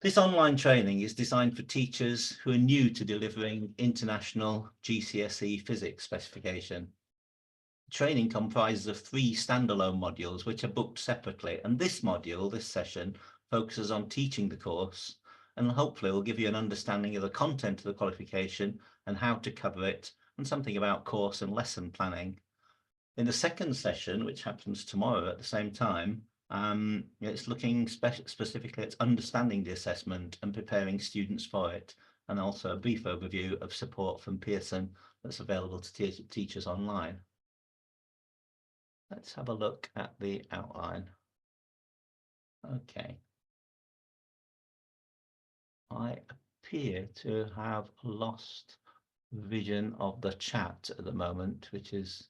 This online training is designed for teachers who are new to delivering International GCSE Physics specification. Training comprises of 3 standalone modules which are booked separately, and this module, this session, focuses on teaching the course and hopefully will give you an understanding of the content of the qualification and how to cover it, and something about course and lesson planning. In the second session, which happens tomorrow at the same time, it's looking specifically at understanding the assessment and preparing students for it, and also a brief overview of support from Pearson that's available to teachers online. Let's have a look at the outline. Okay. I appear to have lost vision of the chat at the moment, which is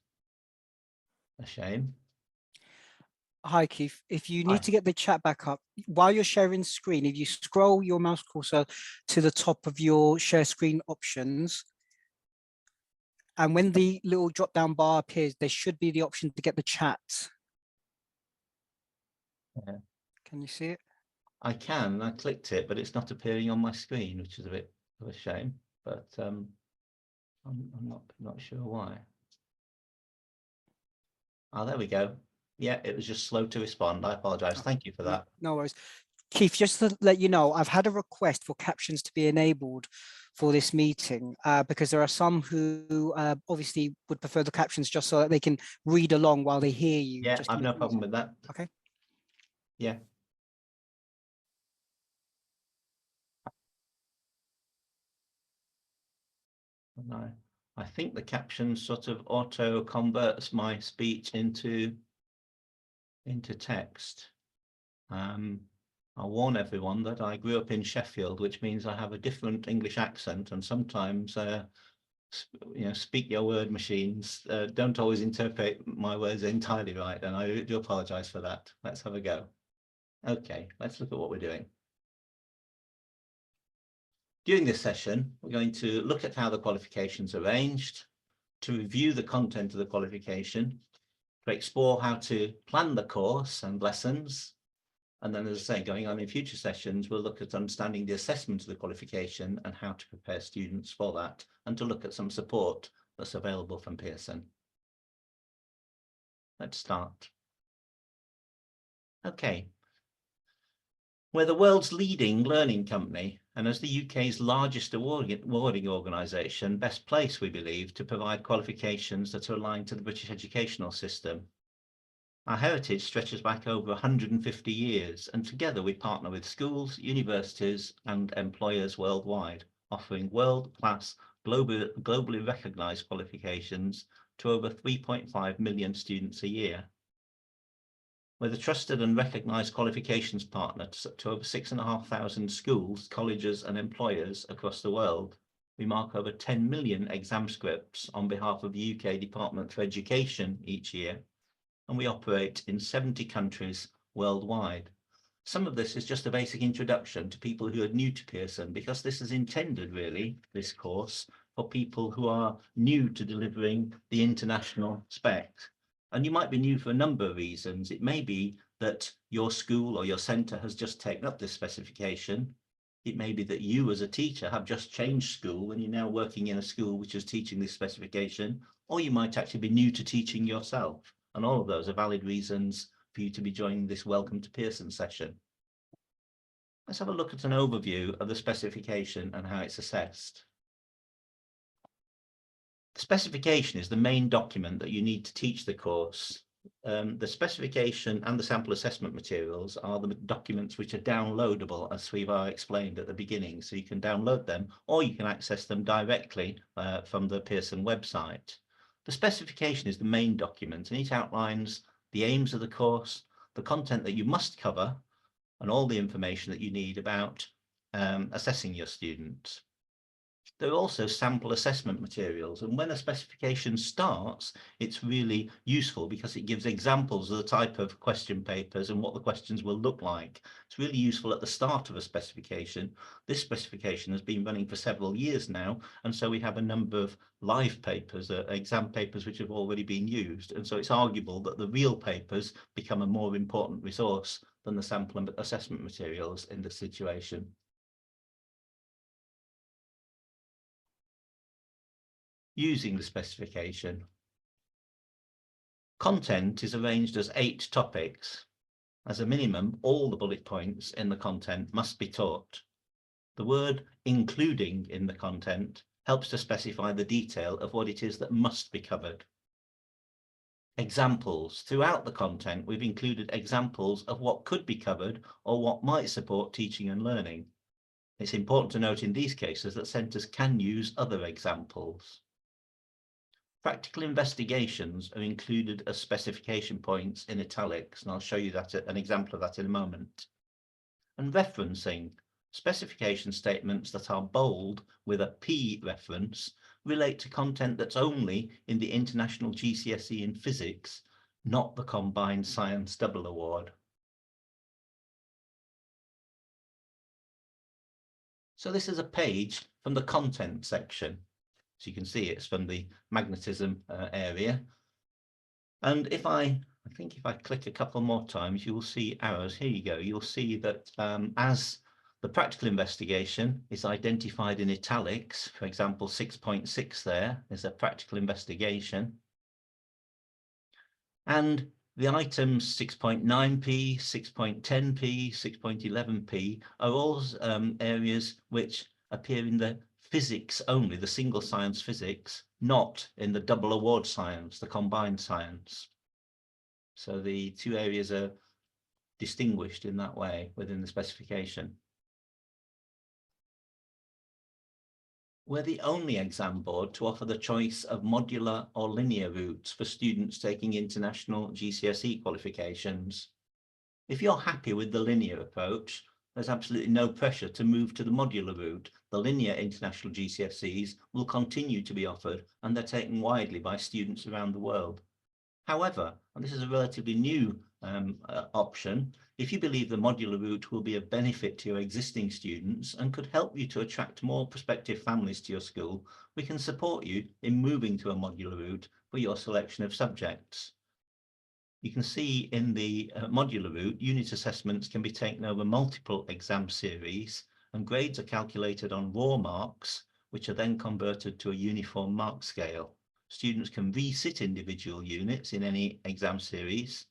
a shame. Hi, Keith. If you Hi. need to get the chat back up, while you're sharing screen, if you scroll your mouse cursor to the top of your share screen options, and when the little drop-down bar appears, there should be the option to get the chat. Yeah. Can you see it? I can. I clicked it, but it's not appearing on my screen, which is a bit of a shame. But I'm not sure why. Oh, there we go. Yeah, it was just slow to respond. I apologize. Thank you for that. No worries. Keith, just to let you know, I've had a request for captions to be enabled for this meeting because there are some who obviously would prefer the captions just so that they can read along while they hear you. Yeah, I've no problem with that. Okay. Yeah. I think the caption sort of auto converts my speech into text. I'll warn everyone that I grew up in Sheffield, which means I have a different English accent, and sometimes speak your word machines don't always interpret my words entirely right, and I do apologize for that. Let's have a go. Okay, let's look at what we're doing. During this session, we're going to look at how the qualification is arranged, to review the content of the qualification, to explore how to plan the course and lessons, and then, as I say, going on in future sessions, we'll look at understanding the assessment of the qualification and how to prepare students for that, and to look at some support that's available from Pearson. Let's start. Okay. We're the world's leading learning company, and as the UK's largest awarding organisation, best placed, we believe, to provide qualifications that are aligned to the British educational system. Our heritage stretches back over 150 years, and together we partner with schools, universities and employers worldwide, offering world-class, globally recognised qualifications to over 3.5 million students a year. We're the trusted and recognised qualifications partner to over 6,500 schools, colleges and employers across the world. We mark over 10 million exam scripts on behalf of the UK Department for Education each year, and we operate in 70 countries worldwide. Some of this is just a basic introduction to people who are new to Pearson, because this is intended, really, this course, for people who are new to delivering the international spec. And you might be new for a number of reasons. It may be that your school or your centre has just taken up this specification. It may be that you as a teacher have just changed school and you're now working in a school which is teaching this specification, or you might actually be new to teaching yourself. And all of those are valid reasons for you to be joining this Welcome to Pearson session. Let's have a look at an overview of the specification and how it's assessed. The specification is the main document that you need to teach the course. The specification and the sample assessment materials are the documents which are downloadable, as Sweevar explained at the beginning. So you can download them, or you can access them directly from the Pearson website. The specification is the main document, and it outlines the aims of the course, the content that you must cover, and all the information that you need about assessing your students. There are also sample assessment materials, and when a specification starts, it's really useful because it gives examples of the type of question papers and what the questions will look like. It's really useful at the start of a specification. This specification has been running for several years now, and so we have a number of live papers, exam papers which have already been used, and so it's arguable that the real papers become a more important resource than the sample and assessment materials in this situation. Using the specification. Content is arranged as 8 topics. As a minimum, all the bullet points in the content must be taught. The word including in the content helps to specify the detail of what it is that must be covered. Examples. Throughout the content, we've included examples of what could be covered or what might support teaching and learning. It's important to note in these cases that centres can use other examples. Practical investigations are included as specification points in italics, and I'll show you that an example of that in a moment. And referencing. Specification statements that are bold with a P reference relate to content that's only in the International GCSE in Physics, not the Combined Science Double Award. So this is a page from the content section. So you can see it's from the magnetism area. And if I think if I click a couple more times, you will see arrows. Here you go. You'll see that as the practical investigation is identified in italics, for example, 6.6 there is a practical investigation. And the items 6.9p, 6.10p, 6.11p are all areas which appear in the physics only, the single science physics, not in the double award science, the combined science. So the two areas are distinguished in that way within the specification. We're the only exam board to offer the choice of modular or linear routes for students taking international GCSE qualifications. If you're happy with the linear approach, there's absolutely no pressure to move to the modular route. The linear international GCSEs will continue to be offered, and they're taken widely by students around the world. However, and this is a relatively new option, if you believe the modular route will be of benefit to your existing students and could help you to attract more prospective families to your school, we can support you in moving to a modular route for your selection of subjects. You can see in the modular route, unit assessments can be taken over multiple exam series, and grades are calculated on raw marks, which are then converted to a uniform mark scale. Students can resit individual units in any exam series,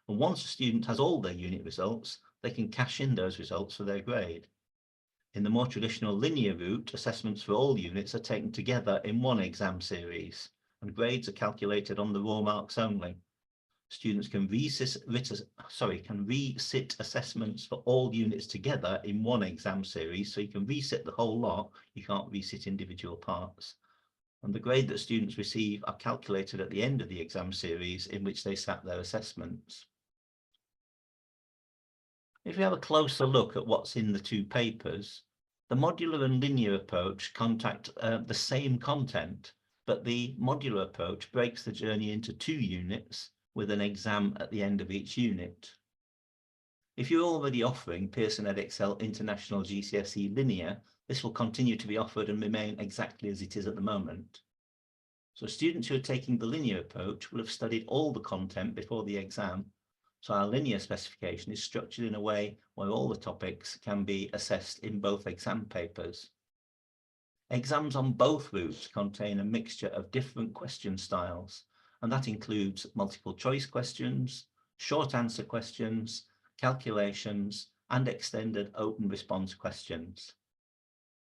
and once a student has all their unit results, they can cash in those results for their grade. In the more traditional linear route, assessments for all units are taken together in one exam series, and grades are calculated on the raw marks only. Students can resit assessments for all units together in one exam series, so you can resit the whole lot, you can't resit individual parts. And the grade that students receive are calculated at the end of the exam series in which they sat their assessments. If we have a closer look at what's in the two papers, the modular and linear approach contact the same content, but the modular approach breaks the journey into 2 units with an exam at the end of each unit. If you're already offering Pearson Edexcel International GCSE Linear, this will continue to be offered and remain exactly as it is at the moment. So students who are taking the linear approach will have studied all the content before the exam. So our linear specification is structured in a way where all the topics can be assessed in both exam papers. Exams on both routes contain a mixture of different question styles, and that includes multiple choice questions, short answer questions, calculations, and extended open response questions.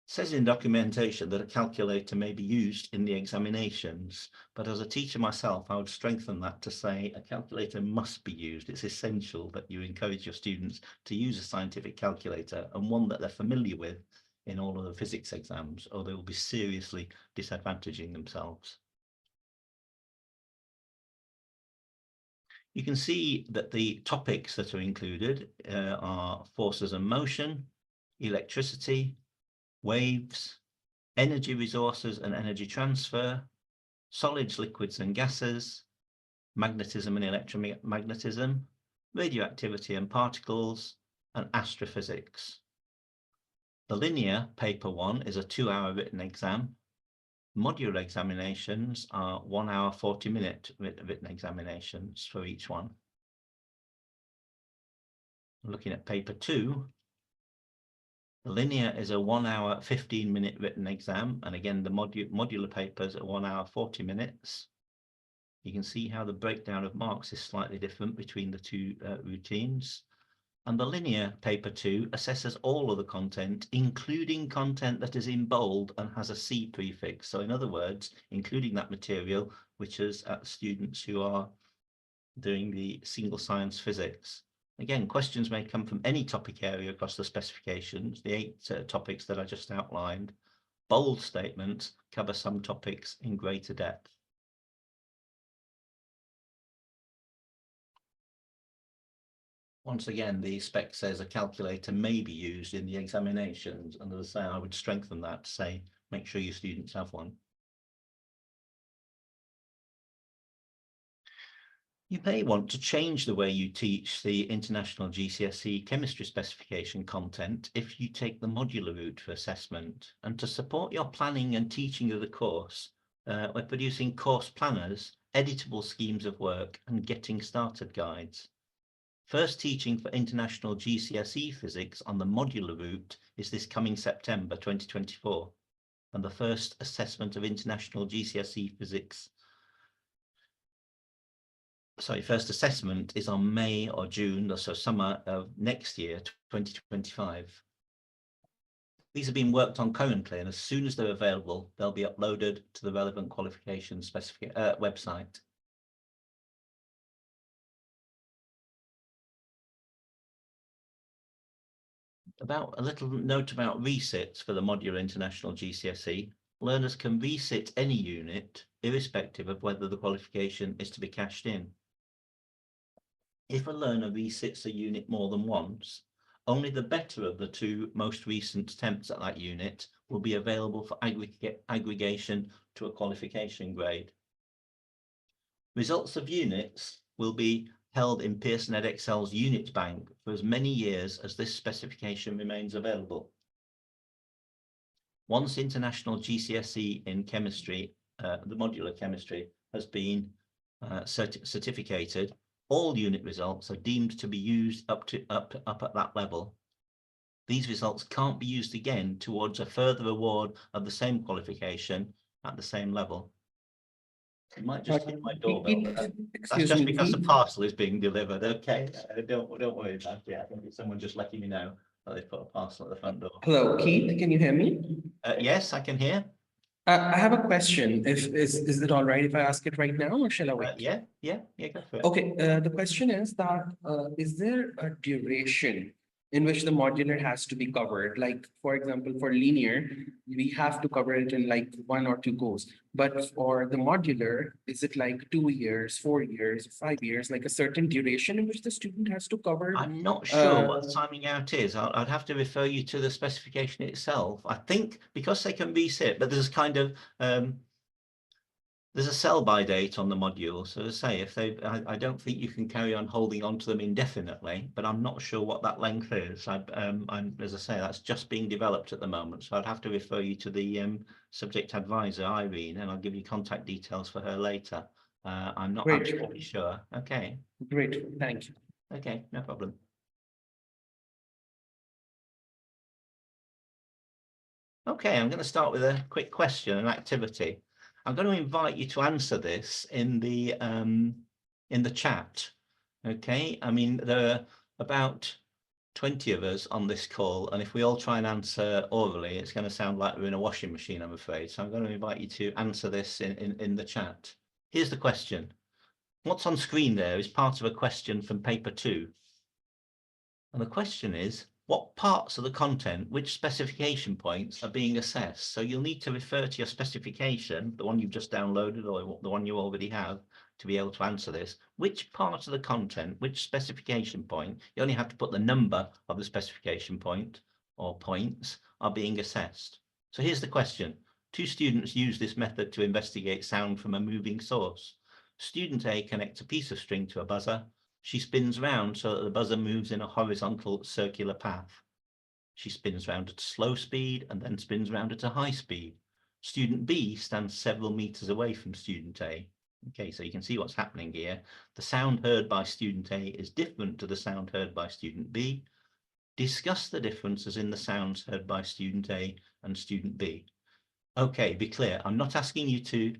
It says in documentation that a calculator may be used in the examinations, but as a teacher myself, I would strengthen that to say a calculator must be used. It's essential that you encourage your students to use a scientific calculator, and one that they're familiar with in all of the physics exams, or they will be seriously disadvantaging themselves. You can see that the topics that are included are forces and motion, electricity, waves, energy resources and energy transfer, solids, liquids and gases, magnetism and electromagnetism, radioactivity and particles, and astrophysics. The linear paper 1 is a 2-hour written exam. Modular examinations are 1 hour 40-minute written examinations for each one. Looking at paper 2, the linear is a 1 hour, 15-minute written exam. And again, the modular papers are 1 hour, 40 minutes. You can see how the breakdown of marks is slightly different between the two routines. And the linear paper 2 assesses all of the content, including content that is in bold and has a C prefix. So in other words, including that material, which is at students who are doing the single science physics. Again, questions may come from any topic area across the specifications, the 8 topics that I just outlined. Bold statements cover some topics in greater depth. Once again, the spec says a calculator may be used in the examinations, and as I say, I would strengthen that to say, make sure your students have one. You may want to change the way you teach the International GCSE chemistry specification content if you take the modular route for assessment. And to support your planning and teaching of the course, we're producing course planners, editable schemes of work, and getting started guides. First teaching for International GCSE physics on the modular route is this coming September 2024, and the first assessment of International GCSE physics. First assessment is on May or June, so summer of next year, 2025. These are being worked on currently, and as soon as they're available, they'll be uploaded to the relevant qualification website. About a little note about resits for the modular International GCSE. Learners can resit any unit, irrespective of whether the qualification is to be cashed in. If a learner resits a unit more than once, only the better of the 2 most recent attempts at that unit will be available for aggregation to a qualification grade. Results of units will be held in Pearson Edexcel's unit bank for as many years as this specification remains available. Once International GCSE in chemistry, the modular chemistry, has been certificated, all unit results are deemed to be used up at that level. These results can't be used again towards a further award of the same qualification at the same level. It might just hit my doorbell. That's just because the parcel is being delivered. Okay, don't worry about it. I think it's someone just letting me know that they've put a parcel at the front door. Hello, Keith, can you hear me? Yes, I can hear. I have a question. Is it all right if I ask it right now, or shall I wait? Yeah, go for it. Okay, the question is that, is there a duration in which the modular has to be covered? Like, for example, for linear, we have to cover it in like 1 or 2 goes. But for the modular, is it like 2 years, 4 years, 5 years, like a certain duration in which the student has to cover? I'm not sure what the timing out is. I'd have to refer you to the specification itself. I think because they can resit, but there's kind of there's a sell-by date on the module. So as I say, I don't think you can carry on holding on to them indefinitely, but I'm not sure what that length is. As I say, that's just being developed at the moment. So I'd have to refer you to the subject advisor, Irene, and I'll give you contact details for her later. I'm not absolutely sure. Okay. Great, thank you. Okay, no problem. Okay, I'm going to start with a quick question and activity. I'm going to invite you to answer this in the chat. Okay, I mean, there are about 20 of us on this call, and if we all try and answer orally, it's going to sound like we're in a washing machine, I'm afraid. So I'm going to invite you to answer this in the chat. Here's the question. What's on screen there is part of a question from paper 2. And the question is, what parts of the content, which specification points are being assessed? So you'll need to refer to your specification, the one you've just downloaded or the one you already have, to be able to answer this. Which part of the content, which specification point, you only have to put the number of the specification point or points, are being assessed. So here's the question. 2 students use this method to investigate sound from a moving source. Student A connects a piece of string to a buzzer. She spins round so that the buzzer moves in a horizontal circular path. She spins round at a slow speed and then spins round at a high speed. Student B stands several meters away from student A. Okay, so you can see what's happening here. The sound heard by student A is different to the sound heard by student B. Discuss the differences in the sounds heard by student A and student B. Okay, be clear. I'm not asking you to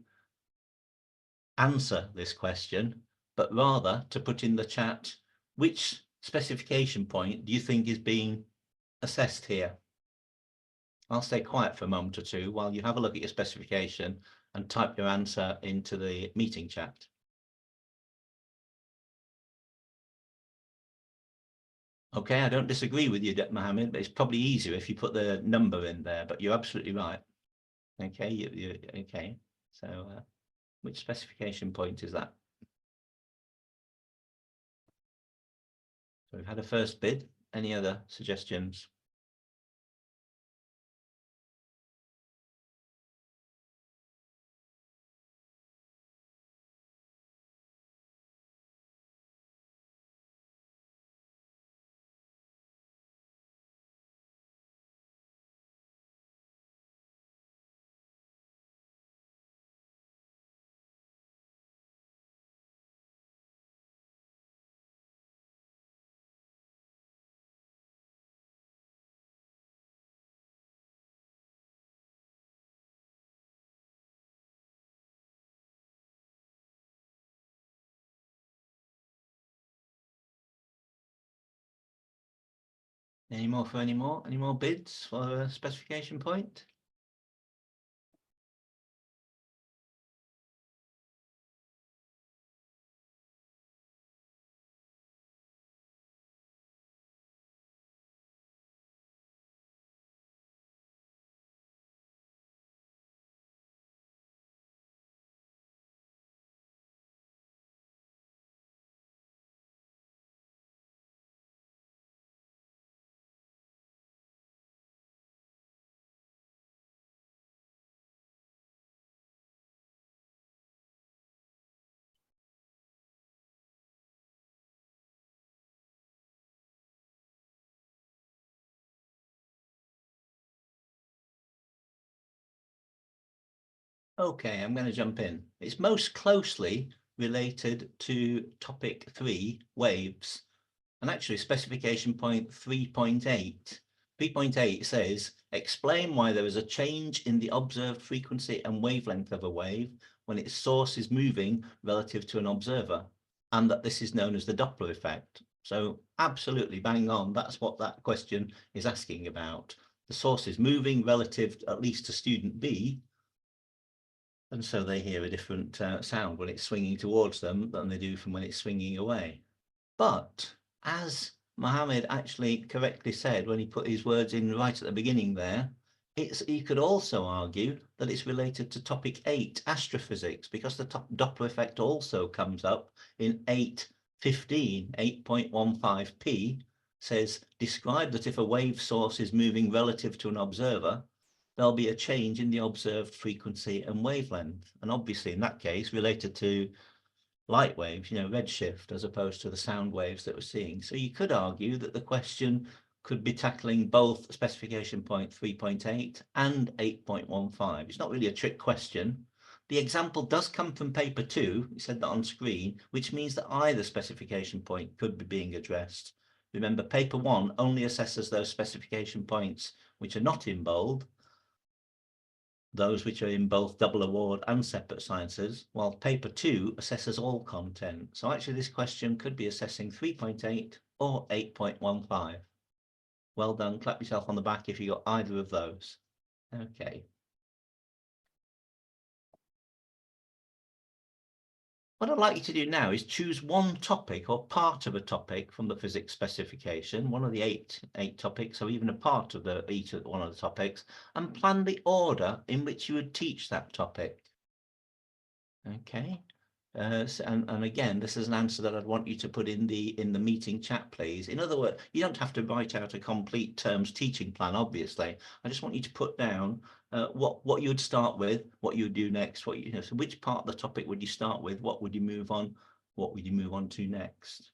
answer this question, but rather to put in the chat, which specification point do you think is being assessed here? I'll stay quiet for a moment or two while you have a look at your specification and type your answer into the meeting chat. Okay, I don't disagree with you, Mohammed, but it's probably easier if you put the number in there, but you're absolutely right. Okay, okay. So which specification point is that? So we've had a first bid. Any other suggestions? Any more for any more? Any more bids for a specification point? Okay, I'm going to jump in. It's most closely related to topic 3, waves, and actually specification point 3.8. 3.8 says, explain why there is a change in the observed frequency and wavelength of a wave when its source is moving relative to an observer, and that this is known as the Doppler effect. So absolutely bang on. That's what that question is asking about. The source is moving relative, at least to student B, and so they hear a different sound when it's swinging towards them than they do from when it's swinging away. But as Mohammed actually correctly said when he put his words in right at the beginning there, he could also argue that it's related to topic 8, astrophysics, because the Doppler effect also comes up in 8.15, 8.15p, says, describe that if a wave source is moving relative to an observer, there'll be a change in the observed frequency and wavelength. And obviously in that case related to light waves, redshift, as opposed to the sound waves that we're seeing. So you could argue that the question could be tackling both specification point 3.8 and 8.15. It's not really a trick question. The example does come from paper 2, you said that on screen, which means that either specification point could be being addressed. Remember, paper 1 only assesses those specification points which are not in bold, those which are in both double award and separate sciences, while paper 2 assesses all content. So actually this question could be assessing 3.8 or 8.15. Well done, clap yourself on the back if you got either of those. Okay. What I'd like you to do now is choose one topic or part of a topic from the physics specification, one of the eight topics, or even a part of each of one of the topics, and plan the order in which you would teach that topic. Okay. And again, this is an answer that I'd want you to put in the meeting chat, please. In other words, you don't have to write out a complete terms teaching plan, obviously. I just want you to put down what you would start with, what you would do next, so which part of the topic would you start with, what would you move on, what would you move on to next?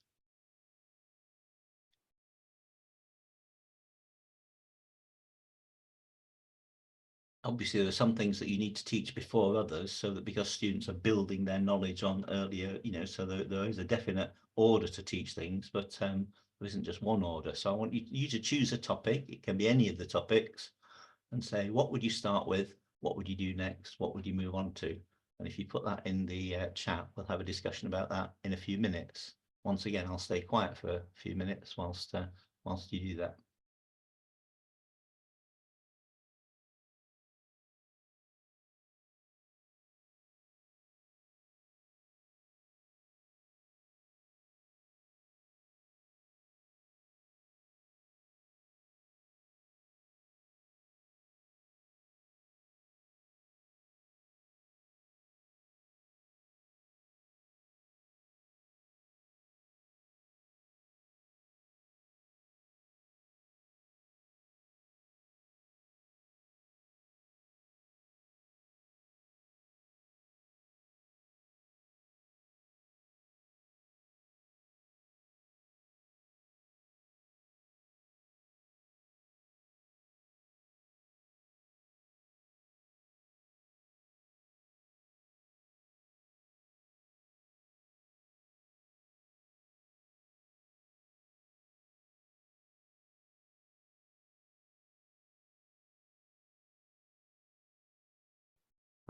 obviously there are some things that you need to teach before others, so that because students are building their knowledge on earlier, so there is a definite order to teach things, but there isn't just one order. So I want you to choose a topic. It can be any of the topics, and say, what would you start with? What would you do next? What would you move on to? And if you put that in the chat, we'll have a discussion about that in a few minutes. Once again, I'll stay quiet for a few minutes whilst you do that.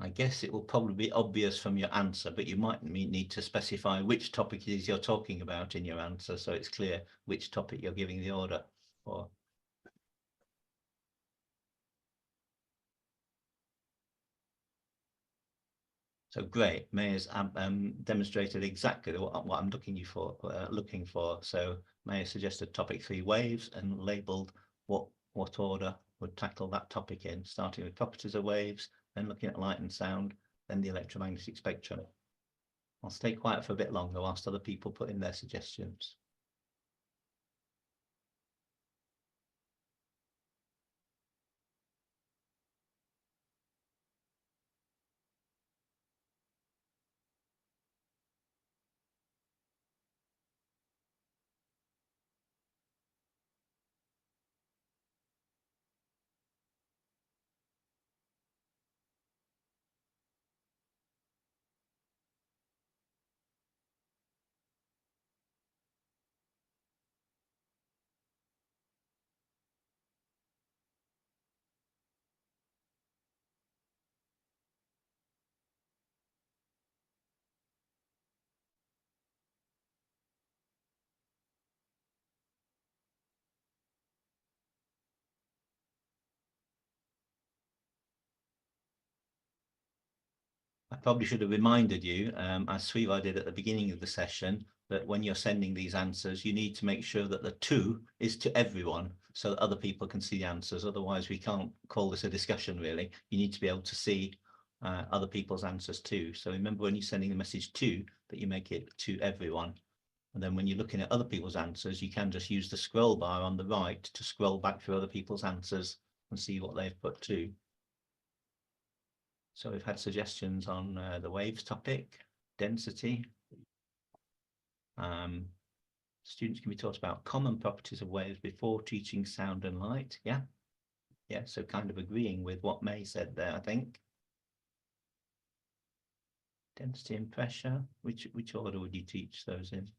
I guess it will probably be obvious from your answer, but you might need to specify which topic it is you're talking about in your answer, so it's clear which topic you're giving the order for. So great, Maya's demonstrated exactly what I'm looking for. So Maya suggested topic 3, waves, and labelled what order would tackle that topic in, starting with properties of waves, then looking at light and sound, then the electromagnetic spectrum. I'll stay quiet for a bit longer whilst other people put in their suggestions. I probably should have reminded you, as Sriva did at the beginning of the session, that when you're sending these answers, you need to make sure that the to is to everyone so that other people can see the answers. Otherwise, we can't call this a discussion, really. You need to be able to see other people's answers too. So remember, when you're sending the message to, that you make it to everyone. And then when you're looking at other people's answers, you can just use the scroll bar on the right to scroll back through other people's answers and see what they've put too. So we've had suggestions on the waves topic, density. Students can be taught about common properties of waves before teaching sound and light. Yeah, so kind of agreeing with what May said there, I think. Density and pressure, which order would you teach those in?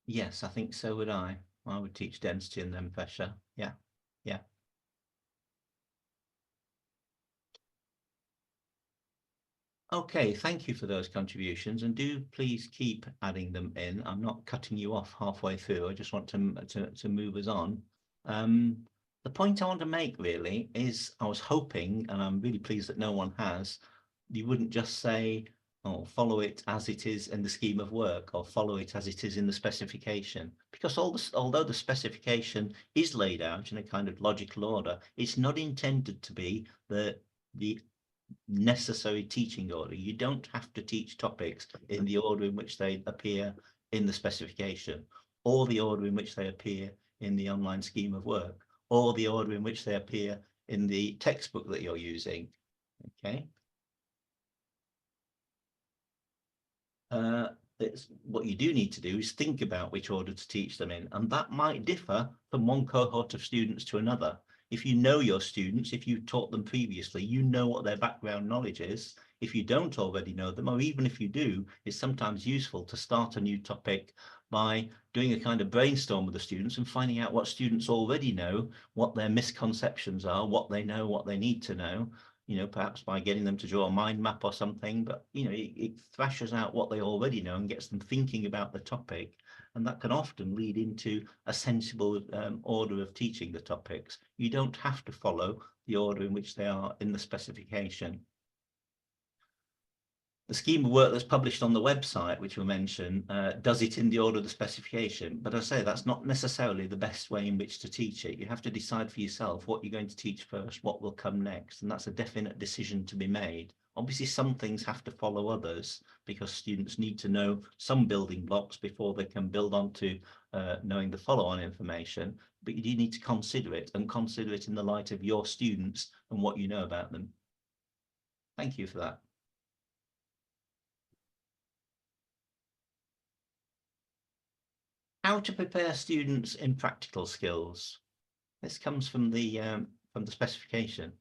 Yes, I think so would I. I would teach density and then pressure. Yeah. Okay, thank you for those contributions, and do please keep adding them in. I'm not cutting you off halfway through. I just want to move us on. The point I want to make really is I was hoping, and I'm really pleased that no one has, you wouldn't just say, oh, follow it as it is in the scheme of work, or follow it as it is in the specification, because although the specification is laid out in a kind of logical order, it's not intended to be the necessary teaching order. You don't have to teach topics in the order in which they appear in the specification. or the order in which they appear in the online scheme of work, or the order in which they appear in the textbook that you're using. Okay. What you do need to do is think about which order to teach them in, and that might differ from one cohort of students to another. If you know your students, if you taught them previously, you know what their background knowledge is. If you don't already know them, or even if you do, it's sometimes useful to start a new topic by doing a kind of brainstorm with the students and finding out what students already know, what their misconceptions are, what they know, what they need to know, you know, perhaps by getting them to draw a mind map or something, but, you know, it thrashes out what they already know and gets them thinking about the topic. And that can often lead into a sensible order of teaching the topics. You don't have to follow the order in which they are in the specification. The scheme of work that's published on the website, which we'll mention, does it in the order of the specification. But I say that's not necessarily the best way in which to teach it. You have to decide for yourself what you're going to teach first, what will come next. And that's a definite decision to be made. Obviously, some things have to follow others because students need to know some building blocks before they can build on to knowing the follow-on information. But you do need to consider it, and consider it in the light of your students and what you know about them. Thank you for that. How to prepare students in practical skills. This comes from the specification.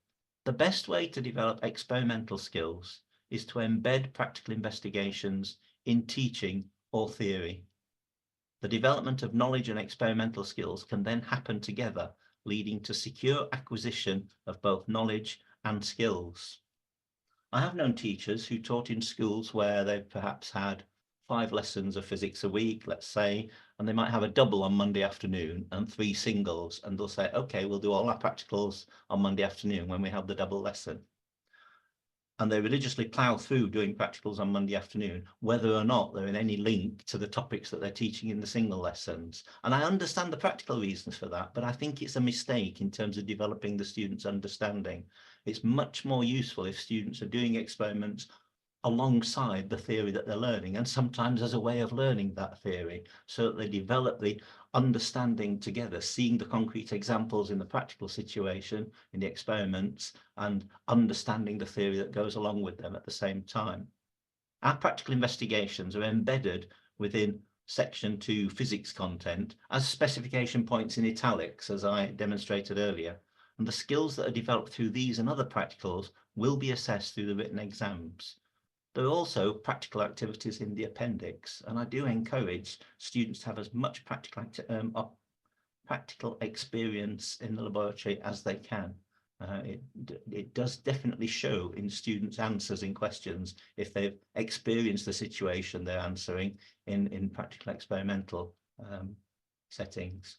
The best way to develop experimental skills is to embed practical investigations in teaching or theory. The development of knowledge and experimental skills can then happen together, leading to secure acquisition of both knowledge and skills. I have known teachers who taught in schools where they've perhaps had 5 lessons of physics a week, let's say, and they might have a double on Monday afternoon and 3 singles, and they'll say, okay, we'll do all our practicals on Monday afternoon when we have the double lesson. And they religiously plough through doing practicals on Monday afternoon, whether or not they're in any link to the topics that they're teaching in the single lessons. And I understand the practical reasons for that, but I think it's a mistake in terms of developing the students' understanding. It's much more useful if students are doing experiments alongside the theory that they're learning, and sometimes as a way of learning that theory, so that they develop the understanding together, seeing the concrete examples in the practical situation, in the experiments, and understanding the theory that goes along with them at the same time. Our practical investigations are embedded within section 2 physics content as specification points in italics, as I demonstrated earlier, and the skills that are developed through these and other practicals will be assessed through the written exams. There are also practical activities in the appendix, and I do encourage students to have as much practical experience in the laboratory as they can. It does definitely show in students' answers in questions if they've experienced the situation they're answering in practical experimental settings.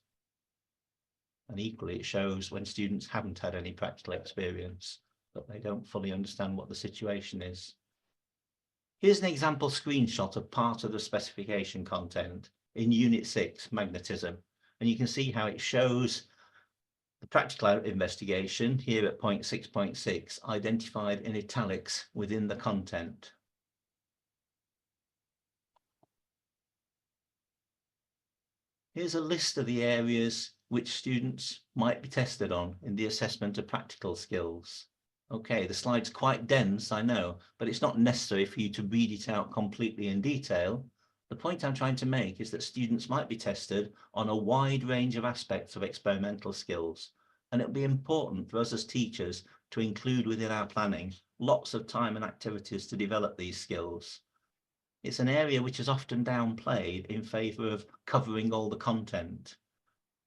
And equally, it shows when students haven't had any practical experience, that they don't fully understand what the situation is. Here's an example screenshot of part of the specification content in Unit 6, magnetism. And you can see how it shows the practical investigation here at point 6.6 identified in italics within the content. Here's a list of the areas which students might be tested on in the assessment of practical skills. Okay, the slide's quite dense, I know, but it's not necessary for you to read it out completely in detail. The point I'm trying to make is that students might be tested on a wide range of aspects of experimental skills, and it'll be important for us as teachers to include within our planning lots of time and activities to develop these skills. It's an area which is often downplayed in favour of covering all the content.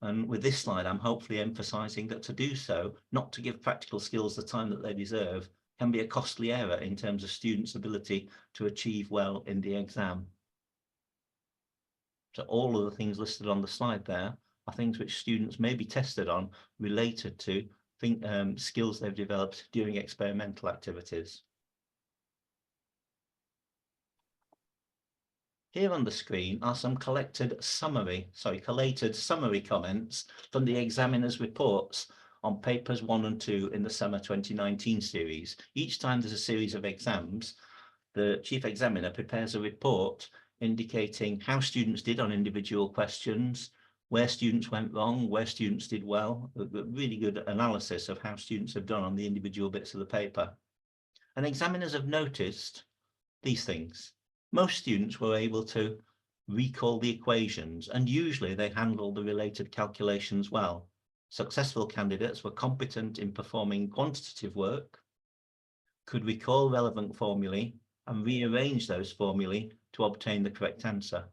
And with this slide, I'm hopefully emphasising that to do so, not to give practical skills the time that they deserve, can be a costly error in terms of students' ability to achieve well in the exam. So all of the things listed on the slide there are things which students may be tested on related to skills they've developed during experimental activities. Here on the screen are some collated summary comments from the examiner's reports on papers 1 and 2 in the summer 2019 series. Each time there's a series of exams, the chief examiner prepares a report indicating how students did on individual questions, where students went wrong, where students did well, a really good analysis of how students have done on the individual bits of the paper. And examiners have noticed these things. Most students were able to recall the equations, and usually they handled the related calculations well. Successful candidates were competent in performing quantitative work, could recall relevant formulae and rearrange those formulae to obtain the correct answer.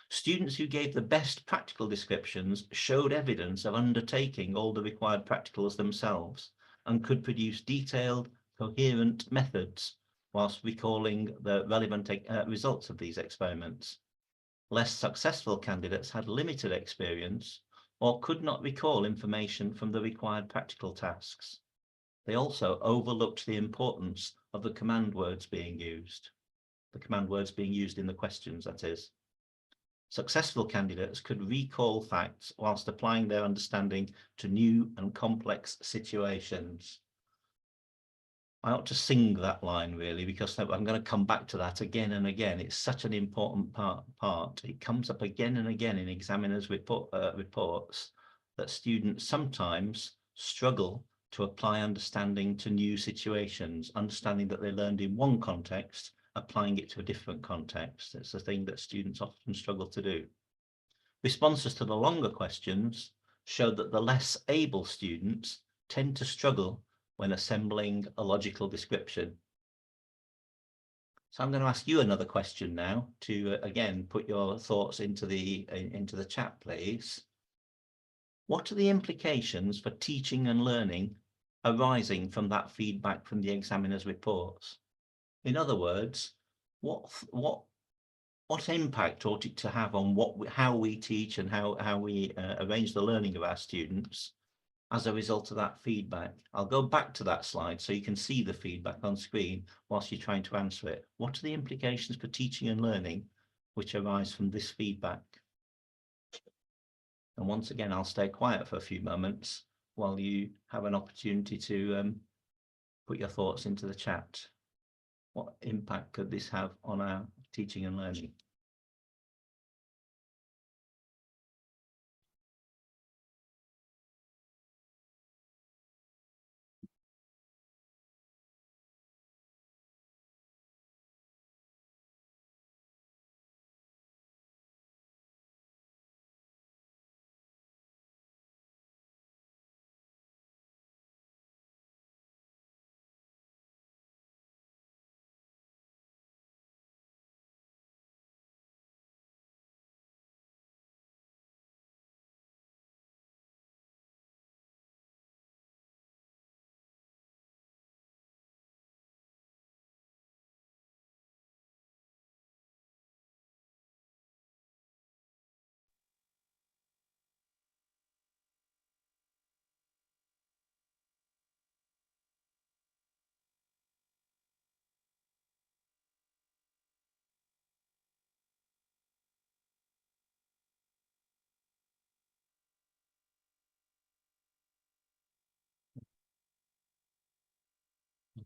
Students who gave the best practical descriptions showed evidence of undertaking all the required practicals themselves and could produce detailed, coherent methods whilst recalling the relevant results of these experiments. Less successful candidates had limited experience or could not recall information from the required practical tasks. They also overlooked the importance of the command words being used. The command words being used in the questions, that is. Successful candidates could recall facts whilst applying their understanding to new and complex situations. I ought to sing that line really, because I'm going to come back to that again and again. It's such an important part. It comes up again and again in examiners' reports that students sometimes struggle to apply understanding to new situations, understanding that they learned in one context, applying it to a different context. It's a thing that students often struggle to do. Responses to the longer questions showed that the less able students tend to struggle when assembling a logical description. So I'm going to ask you another question now to, again, put your thoughts into the chat, please. What are the implications for teaching and learning arising from that feedback from the examiner's reports? In other words, what impact ought it to have on how we teach and how we arrange the learning of our students as a result of that feedback? I'll go back to that slide so you can see the feedback on screen whilst you're trying to answer it. What are the implications for teaching and learning which arise from this feedback? And once again, I'll stay quiet for a few moments while you have an opportunity to put your thoughts into the chat. What impact could this have on our teaching and learning?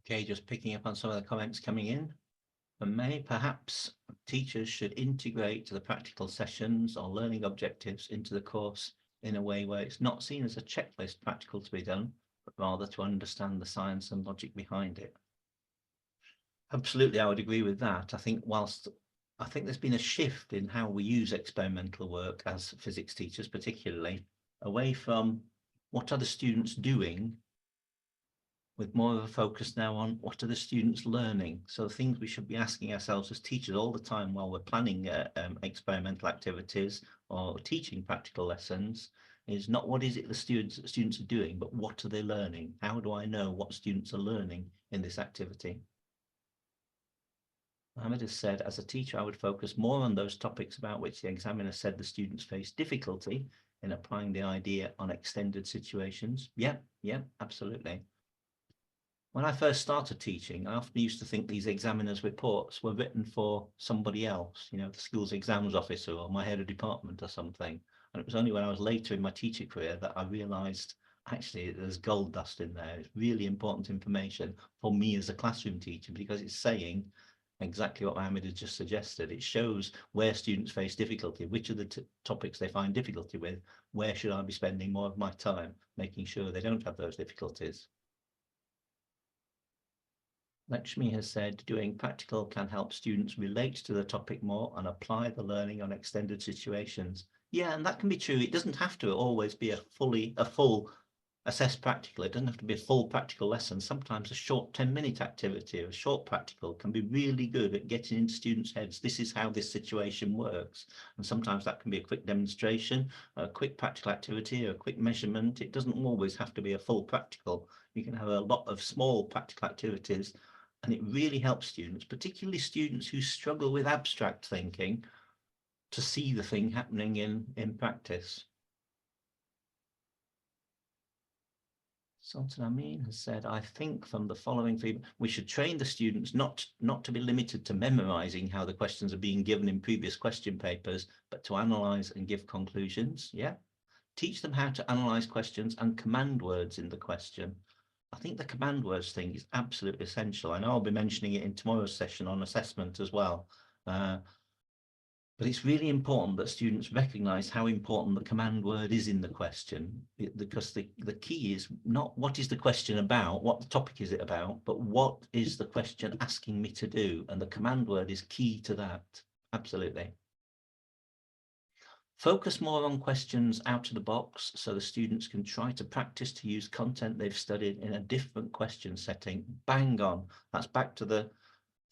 Okay, just picking up on some of the comments coming in. And perhaps teachers should integrate the practical sessions or learning objectives into the course in a way where it's not seen as a checklist practical to be done, but rather to understand the science and logic behind it. Absolutely, I would agree with that. I think there's been a shift in how we use experimental work as physics teachers, particularly away from what are the students doing, with more of a focus now on what are the students learning. So the things we should be asking ourselves as teachers all the time while we're planning experimental activities or teaching practical lessons is not what is it the students are doing, but what are they learning? How do I know what students are learning in this activity? Mohammed has said, as a teacher, I would focus more on those topics about which the examiner said the students face difficulty in applying the idea on extended situations. Yeah, absolutely. When I first started teaching, I often used to think these examiners' reports were written for somebody else, the school's exams officer or my head of department or something. And it was only when I was later in my teaching career that I realised actually there's gold dust in there. It's really important information for me as a classroom teacher because it's saying exactly what Mohammed has just suggested. It shows where students face difficulty, which are the topics they find difficulty with, where should I be spending more of my time, making sure they don't have those difficulties. Lakshmi has said, doing practical can help students relate to the topic more and apply the learning on extended situations. Yeah, and that can be true. It doesn't have to always be a full assessed practical. It doesn't have to be a full practical lesson. Sometimes a short 10-minute activity or a short practical can be really good at getting into students' heads. This is how this situation works. And sometimes that can be a quick demonstration, a quick practical activity, or a quick measurement. It doesn't always have to be a full practical. You can have a lot of small practical activities, and it really helps students, particularly students who struggle with abstract thinking, to see the thing happening in practice. Sultan Amin has said, I think from the following feedback, we should train the students not to be limited to memorizing how the questions are being given in previous question papers, but to analyze and give conclusions. Yeah. Teach them how to analyze questions and command words in the question. I think the command words thing is absolutely essential. I know I'll be mentioning it in tomorrow's session on assessment as well. But it's really important that students recognize how important the command word is in the question, because the key is not what is the question about, what the topic is it about, but what is the question asking me to do? And the command word is key to that. Absolutely. Focus more on questions out of the box so the students can try to practice to use content they've studied in a different question setting. Bang on. That's back to the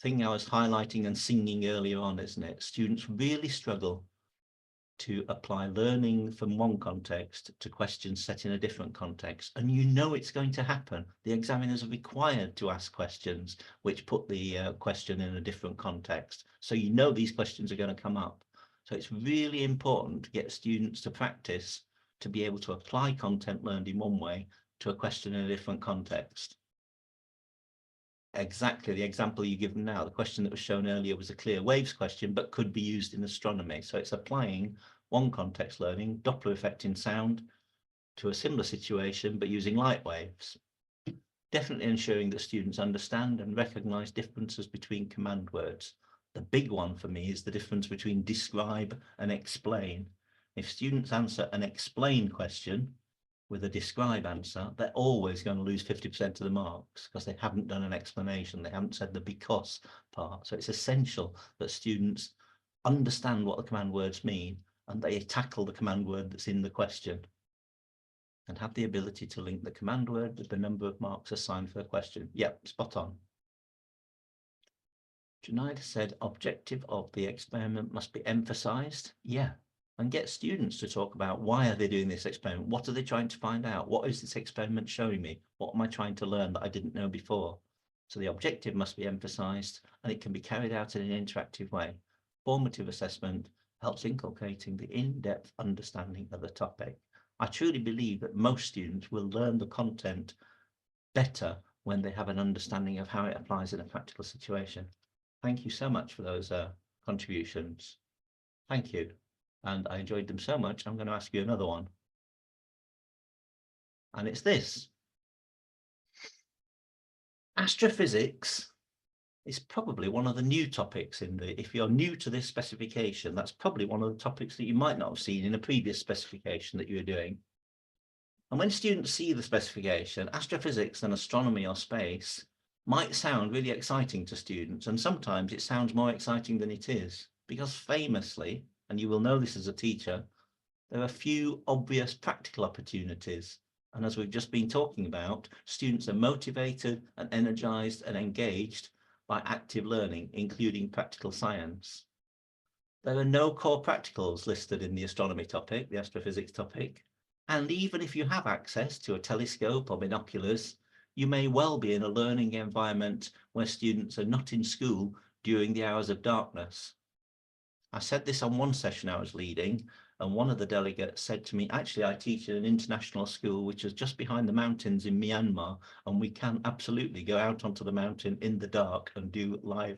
thing I was highlighting and singing earlier on, isn't it? Students really struggle to apply learning from one context to questions set in a different context. And you know it's going to happen. The examiners are required to ask questions which put the question in a different context. So you know these questions are going to come up. So it's really important to get students to practice to be able to apply content learned in one way to a question in a different context. Exactly the example you give them now. The question that was shown earlier was a clear waves question, but could be used in astronomy. So it's applying one context learning, Doppler effect in sound, to a similar situation, but using light waves. Definitely ensuring that students understand and recognize differences between command words. The big one for me is the difference between describe and explain. If students answer an explain question with a describe answer, they're always going to lose 50% of the marks because they haven't done an explanation. They haven't said the because part. So it's essential that students understand what the command words mean and they tackle the command word that's in the question and have the ability to link the command word with the number of marks assigned for the question. Yep, spot on. Junaid said, objective of the experiment must be emphasized. Yeah. And get students to talk about why are they doing this experiment? What are they trying to find out? What is this experiment showing me? What am I trying to learn that I didn't know before? So the objective must be emphasized and it can be carried out in an interactive way. Formative assessment helps inculcating the in-depth understanding of the topic. I truly believe that most students will learn the content better when they have an understanding of how it applies in a practical situation. Thank you so much for those contributions. Thank you. And I enjoyed them so much, I'm going to ask you another one. And it's this. Astrophysics is probably one of the new topics in the, if you're new to this specification, that's probably one of the topics that you might not have seen in a previous specification that you were doing. And when students see the specification, astrophysics and astronomy or space might sound really exciting to students. And sometimes it sounds more exciting than it is, because famously, and you will know this as a teacher, there are few obvious practical opportunities. And as we've just been talking about, students are motivated and energized and engaged by active learning, including practical science. There are no core practicals listed in the astronomy topic, the astrophysics topic. And even if you have access to a telescope or binoculars, you may well be in a learning environment where students are not in school during the hours of darkness. I said this on one session I was leading, and one of the delegates said to me, actually, I teach at an international school which is just behind the mountains in Myanmar, and we can absolutely go out onto the mountain in the dark and do live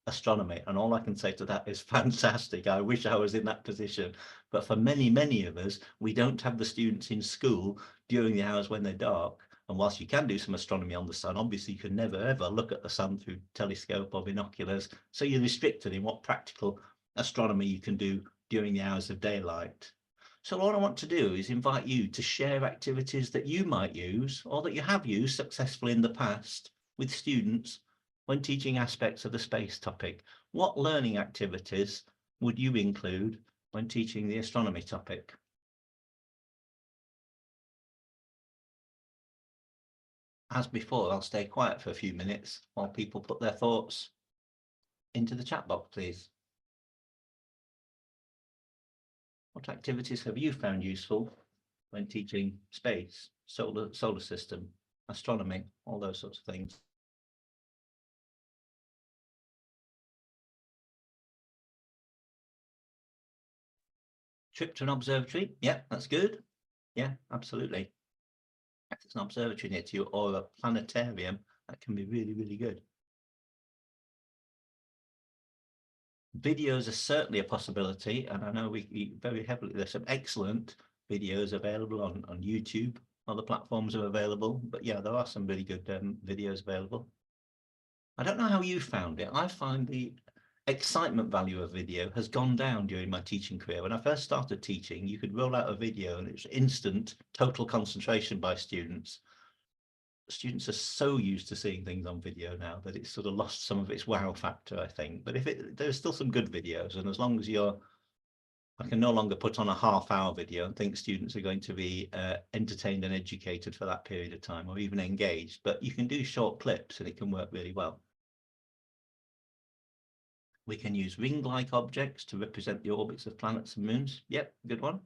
astronomy. And all I can say to that is fantastic. I wish I was in that position. But for many, many of us, we don't have the students in school during the hours when they're dark. And whilst you can do some astronomy on the sun, obviously you can never ever look at the sun through telescope or binoculars. So you're restricted in what practical astronomy you can do during the hours of daylight. So what I want to do is invite you to share activities that you might use or that you have used successfully in the past with students when teaching aspects of the space topic. What learning activities would you include when teaching the astronomy topic? As before, I'll stay quiet for a few minutes while people put their thoughts into the chat box, please. What activities have you found useful when teaching space, solar system, astronomy, all those sorts of things? Trip to an observatory? Yeah, that's good. Yeah, absolutely. If it's an observatory near to you or a planetarium, that can be really, really good. Videos are certainly a possibility, and I know we very heavily, there's some excellent videos available on YouTube. Other platforms are available, but yeah, there are some really good videos available. I don't know how you found it. I find the excitement value of video has gone down during my teaching career. When I first started teaching, you could roll out a video and it's instant total concentration by students. Students are so used to seeing things on video now that it's sort of lost some of its wow factor, I think. But there's still some good videos, and as long as I can no longer put on a half-hour video and think students are going to be entertained and educated for that period of time, or even engaged, but you can do short clips and it can work really well. We can use ring-like objects to represent the orbits of planets and moons. Yep, good one.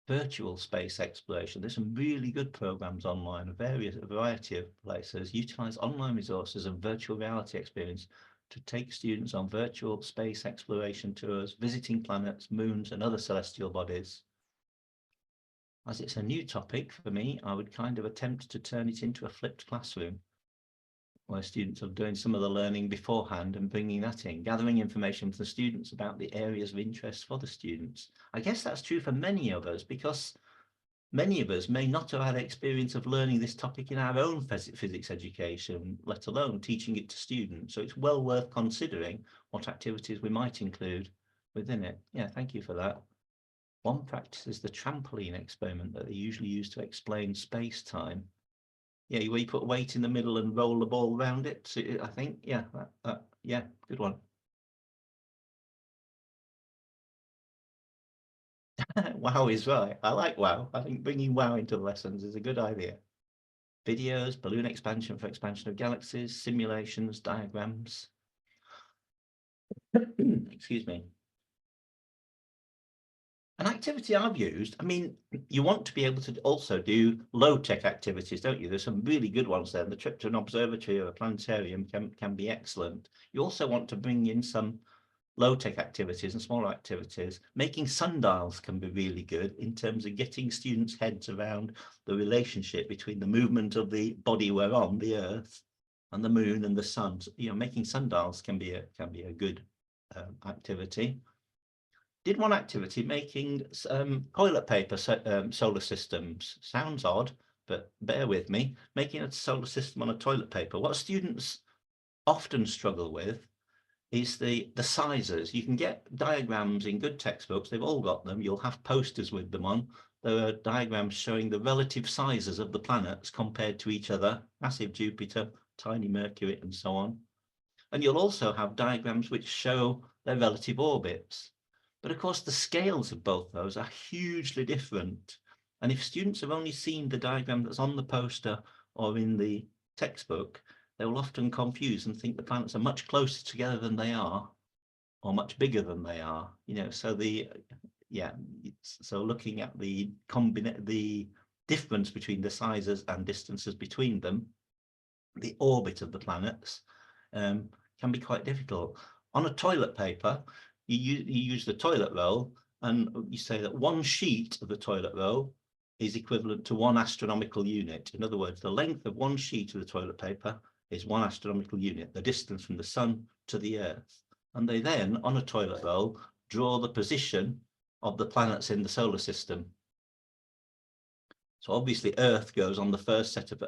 Virtual space exploration. There's some really good programs online, a variety of places utilize online resources and virtual reality experience to take students on virtual space exploration tours, visiting planets, moons, and other celestial bodies. As it's a new topic for me, I would kind of attempt to turn it into a flipped classroom, where students are doing some of the learning beforehand and bringing that in, gathering information from the students about the areas of interest for the students. I guess that's true for many of us, because many of us may not have had experience of learning this topic in our own physics education, let alone teaching it to students. So it's well worth considering what activities we might include within it. Yeah, thank you for that. One practice is the trampoline experiment that they usually use to explain space-time. Yeah, where you put weight in the middle and roll the ball around it. So I think, yeah, yeah, good one. Wow is right. I like wow. I think bringing wow into the lessons is a good idea. Videos, balloon expansion for expansion of galaxies, simulations, diagrams. Excuse me. An activity I've used, I mean, you want to be able to also do low-tech activities, don't you? There's some really good ones there. The trip to an observatory or a planetarium can be excellent. You also want to bring in some low-tech activities and smaller activities. Making sundials can be really good in terms of getting students' heads around the relationship between the movement of the body we're on, the Earth, and the moon and the sun. You know, making sundials can be a good activity. Did one activity making toilet paper solar systems. Sounds odd, but bear with me. Making a solar system on a toilet paper. What students often struggle with is the sizes. You can get diagrams in good textbooks. They've all got them. You'll have posters with them on. There are diagrams showing the relative sizes of the planets compared to each other. Massive Jupiter, tiny Mercury, and so on. And you'll also have diagrams which show their relative orbits. But of course, the scales of both those are hugely different. And if students have only seen the diagram that's on the poster or in the textbook, they will often confuse and think the planets are much closer together than they are, or much bigger than they are. You know, so so looking at the difference between the sizes and distances between them, the orbit of the planets, can be quite difficult. On a toilet paper, you use the toilet roll, and you say that one sheet of the toilet roll is equivalent to one astronomical unit. In other words, the length of one sheet of the toilet paper is one astronomical unit, the distance from the sun to the Earth. And they then, on a toilet roll, draw the position of the planets in the solar system So obviously Earth goes on the first set of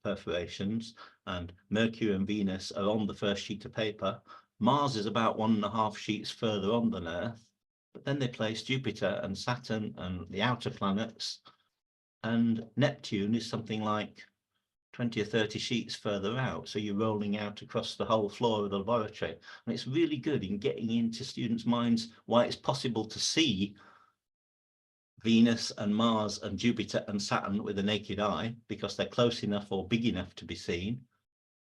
perforations, and Mercury and Venus are on the first sheet of paper. Mars is about 1.5 sheets further on than Earth, but then they place Jupiter and Saturn and the outer planets, and Neptune is something like 20 or 30 sheets further out. So you're rolling out across the whole floor of the laboratory. And it's really good in getting into students' minds why it's possible to see Venus and Mars and Jupiter and Saturn with the naked eye, because they're close enough or big enough to be seen.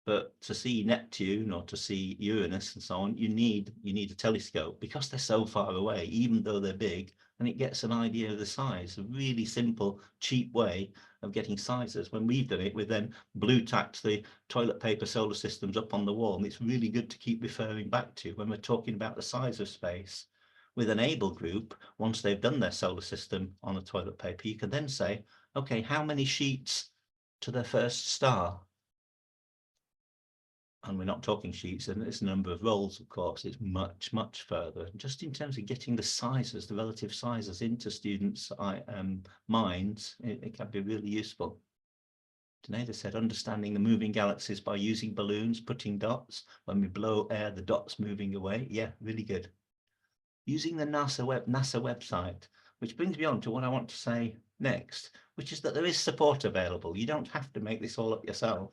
But to see Neptune or to see Uranus and so on, you need a telescope, because they're so far away, even though they're big, and it gets an idea of the size. A really simple, cheap way of getting sizes. When we've done it, we've then blue tacked the toilet paper solar systems up on the wall, and it's really good to keep referring back to when we're talking about the size of space. With an able group, once they've done their solar system on a toilet paper, you can then say, okay, how many sheets to their first star? And we're not talking sheets, and it's a number of rolls, of course. It's much, much further. Just in terms of getting the sizes, the relative sizes into students' minds, it can be really useful. Daneda said, understanding the moving galaxies by using balloons, putting dots. When we blow air, the dots moving away. Yeah, really good. Using the NASA website, which brings me on to what I want to say next, which is that there is support available. You don't have to make this all up yourself.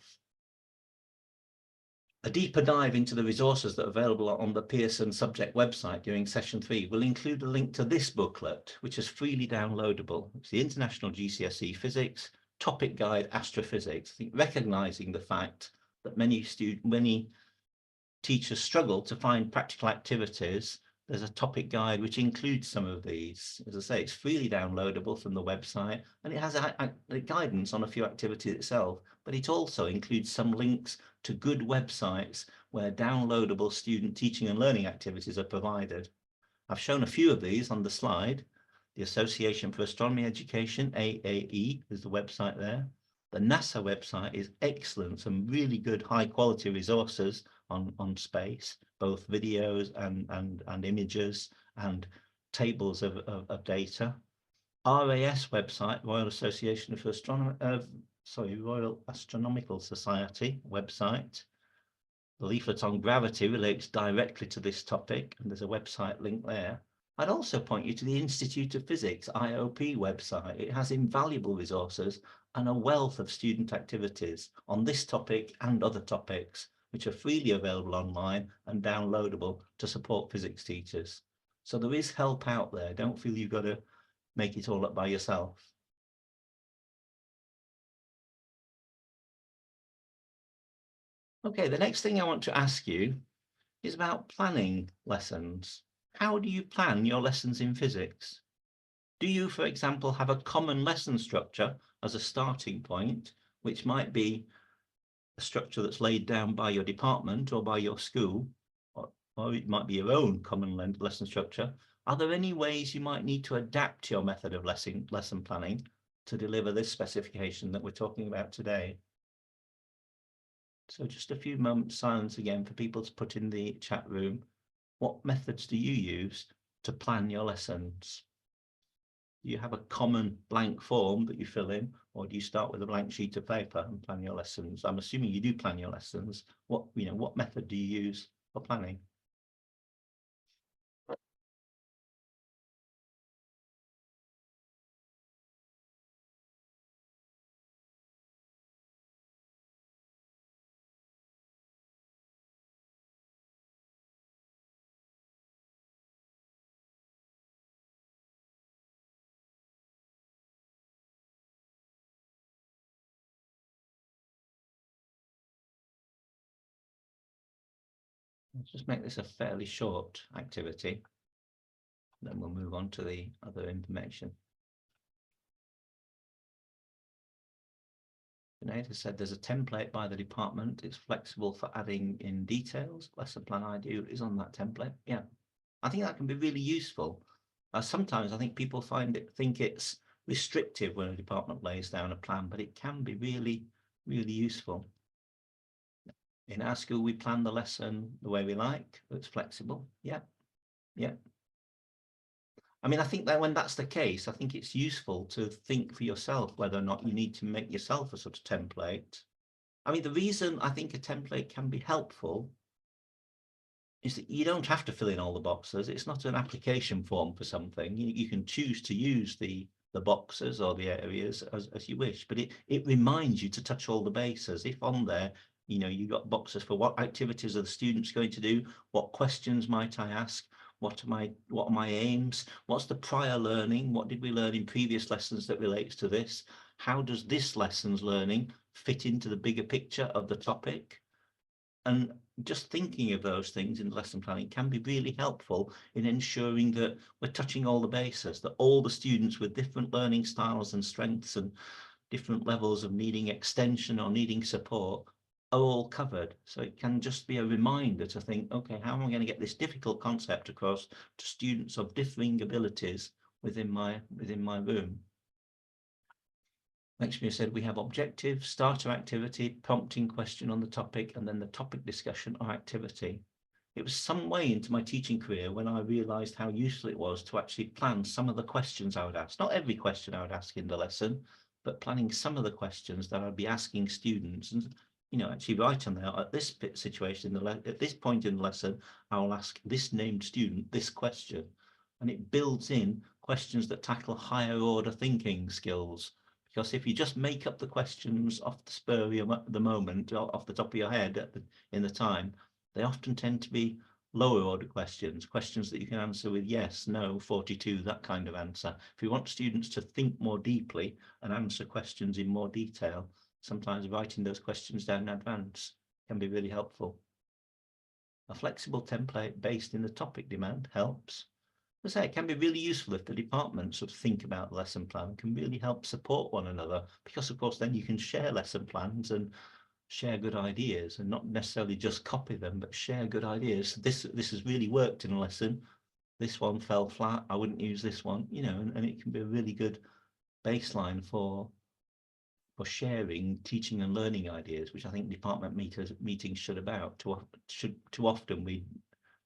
A deeper dive into the resources that are available on the Pearson subject website during session 3 will include a link to this booklet, which is freely downloadable. It's the International GCSE Physics Topic Guide Astrophysics. I think recognizing the fact that many teachers struggle to find practical activities, there's a topic guide which includes some of these. As I say, it's freely downloadable from the website, and it has a guidance on a few activities itself, but it also includes some links to good websites where downloadable student teaching and learning activities are provided. I've shown a few of these on the slide. The Association for Astronomy Education, AAE, is the website there. The NASA website is excellent, some really good high quality resources on space, both videos and images and tables of data. RAS website, Royal Association for Royal Astronomical Society website. The leaflet on gravity relates directly to this topic, and there's a website link there. I'd also point you to the Institute of Physics, IOP website. It has invaluable resources and a wealth of student activities on this topic and other topics, which are freely available online and downloadable to support physics teachers. So there is help out there. Don't feel you've got to make it all up by yourself. Okay, the next thing I want to ask you is about planning lessons. How do you plan your lessons in physics? Do you, for example, have a common lesson structure as a starting point, which might be a structure that's laid down by your department or by your school, or it might be your own common lesson structure? Are there any ways you might need to adapt your method of lesson planning to deliver this specification that we're talking about today? So just a few moments silence again for people to put in the chat room. What methods do you use to plan your lessons? Do you have a common blank form that you fill in, or do you start with a blank sheet of paper and plan your lessons? I'm assuming you do plan your lessons. What method do you use for planning? Let's just make this a fairly short activity. Then we'll move on to the other information. Daneda said there's a template by the department. It's flexible for adding in details. Lesson plan idea is on that template. Yeah, I think that can be really useful. Sometimes I think people think it's restrictive when a department lays down a plan, but it can be really, really useful. In our school, we plan the lesson the way we like. It's flexible. Yeah, yeah. I mean, I think that when that's the case, I think it's useful to think for yourself whether or not you need to make yourself a sort of template. I mean, the reason I think a template can be helpful is that you don't have to fill in all the boxes. It's not an application form for something. You can choose to use the boxes or the areas as you wish, but it reminds you to touch all the bases. If on there, you know, you've got boxes for what activities are the students going to do, what questions might I ask, what are my aims, what's the prior learning, what did we learn in previous lessons that relates to this, how does this lesson's learning fit into the bigger picture of the topic? And just thinking of those things in lesson planning can be really helpful in ensuring that we're touching all the bases, that all the students with different learning styles and strengths and different levels of needing extension or needing support are all covered. So it can just be a reminder to think, okay, how am I going to get this difficult concept across to students of differing abilities within my room? Next year said we have objective, starter activity, prompting question on the topic, and then the topic discussion or activity. It was some way into my teaching career when I realised how useful it was to actually plan some of the questions I would ask. Not every question I would ask in the lesson, but planning some of the questions that I'd be asking students, and you know, actually write on there at this situation, at this point in the lesson, I will ask this named student this question, and it builds in questions that tackle higher order thinking skills. Because if you just make up the questions off the spur of the moment, off the top of your head in the time, they often tend to be lower order questions, questions that you can answer with yes, no, 42, that kind of answer. If you want students to think more deeply and answer questions in more detail, sometimes writing those questions down in advance can be really helpful. A flexible template based in the topic demand helps. As I say, it can be really useful if the departments sort of think about the lesson plan, can really help support one another, because of course then you can share lesson plans and share good ideas, and not necessarily just copy them, but share good ideas. This has really worked in a lesson. This one fell flat. I wouldn't use this one, you know, and it can be a really good baseline for sharing teaching and learning ideas, which I think department meetings should about. Too often we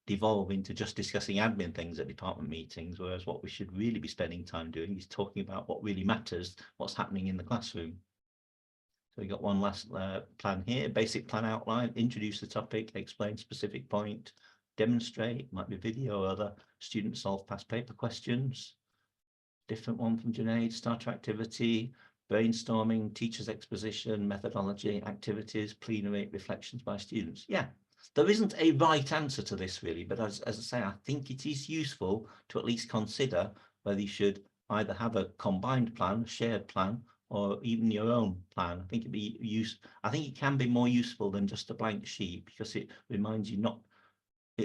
devolve into just discussing admin things at department meetings, whereas what we should really be spending time doing is talking about what really matters, what's happening in the classroom. So we got one last plan here: basic plan outline, introduce the topic, explain specific point, demonstrate, might be video or other, students solve past paper questions. Different one from Junaid: starter activity, brainstorming, teacher's exposition, methodology, activities, plenary, reflections by students. Yeah, there isn't a right answer to this really, but as I say, I think it is useful to at least consider whether you should either have a combined plan, shared plan, or even your own plan. I think it can be more useful than just a blank sheet, because it reminds you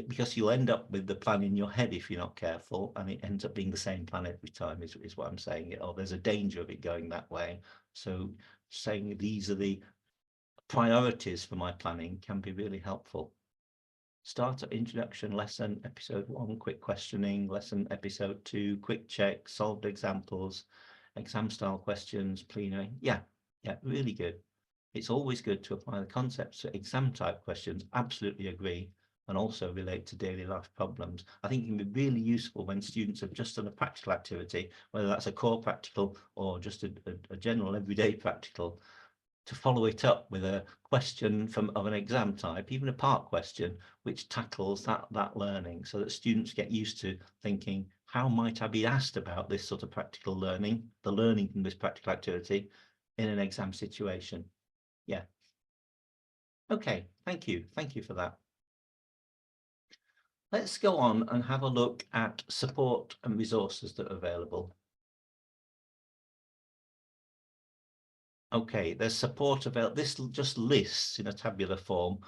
because you'll end up with the plan in your head if you're not careful, and it ends up being the same plan every time is what I'm saying. Or there's a danger of it going that way. So saying these are the priorities for my planning can be really helpful. Starter, introduction, lesson, episode 1, quick questioning, lesson, episode 2, quick check, solved examples, exam style questions, plenary. Yeah, really good. It's always good to apply the concepts to exam type questions. Absolutely agree. And also relate to daily life problems. I think it can be really useful when students have just done a practical activity, whether that's a core practical or just a general everyday practical, to follow it up with a question of an exam type, even a part question, which tackles that learning, so that students get used to thinking, how might I be asked about this sort of practical learning, the learning from this practical activity in an exam situation. Yeah. Okay, thank you for that. Let's go on and have a look at support and resources that are available. Okay, there's support available. This just lists in a tabular form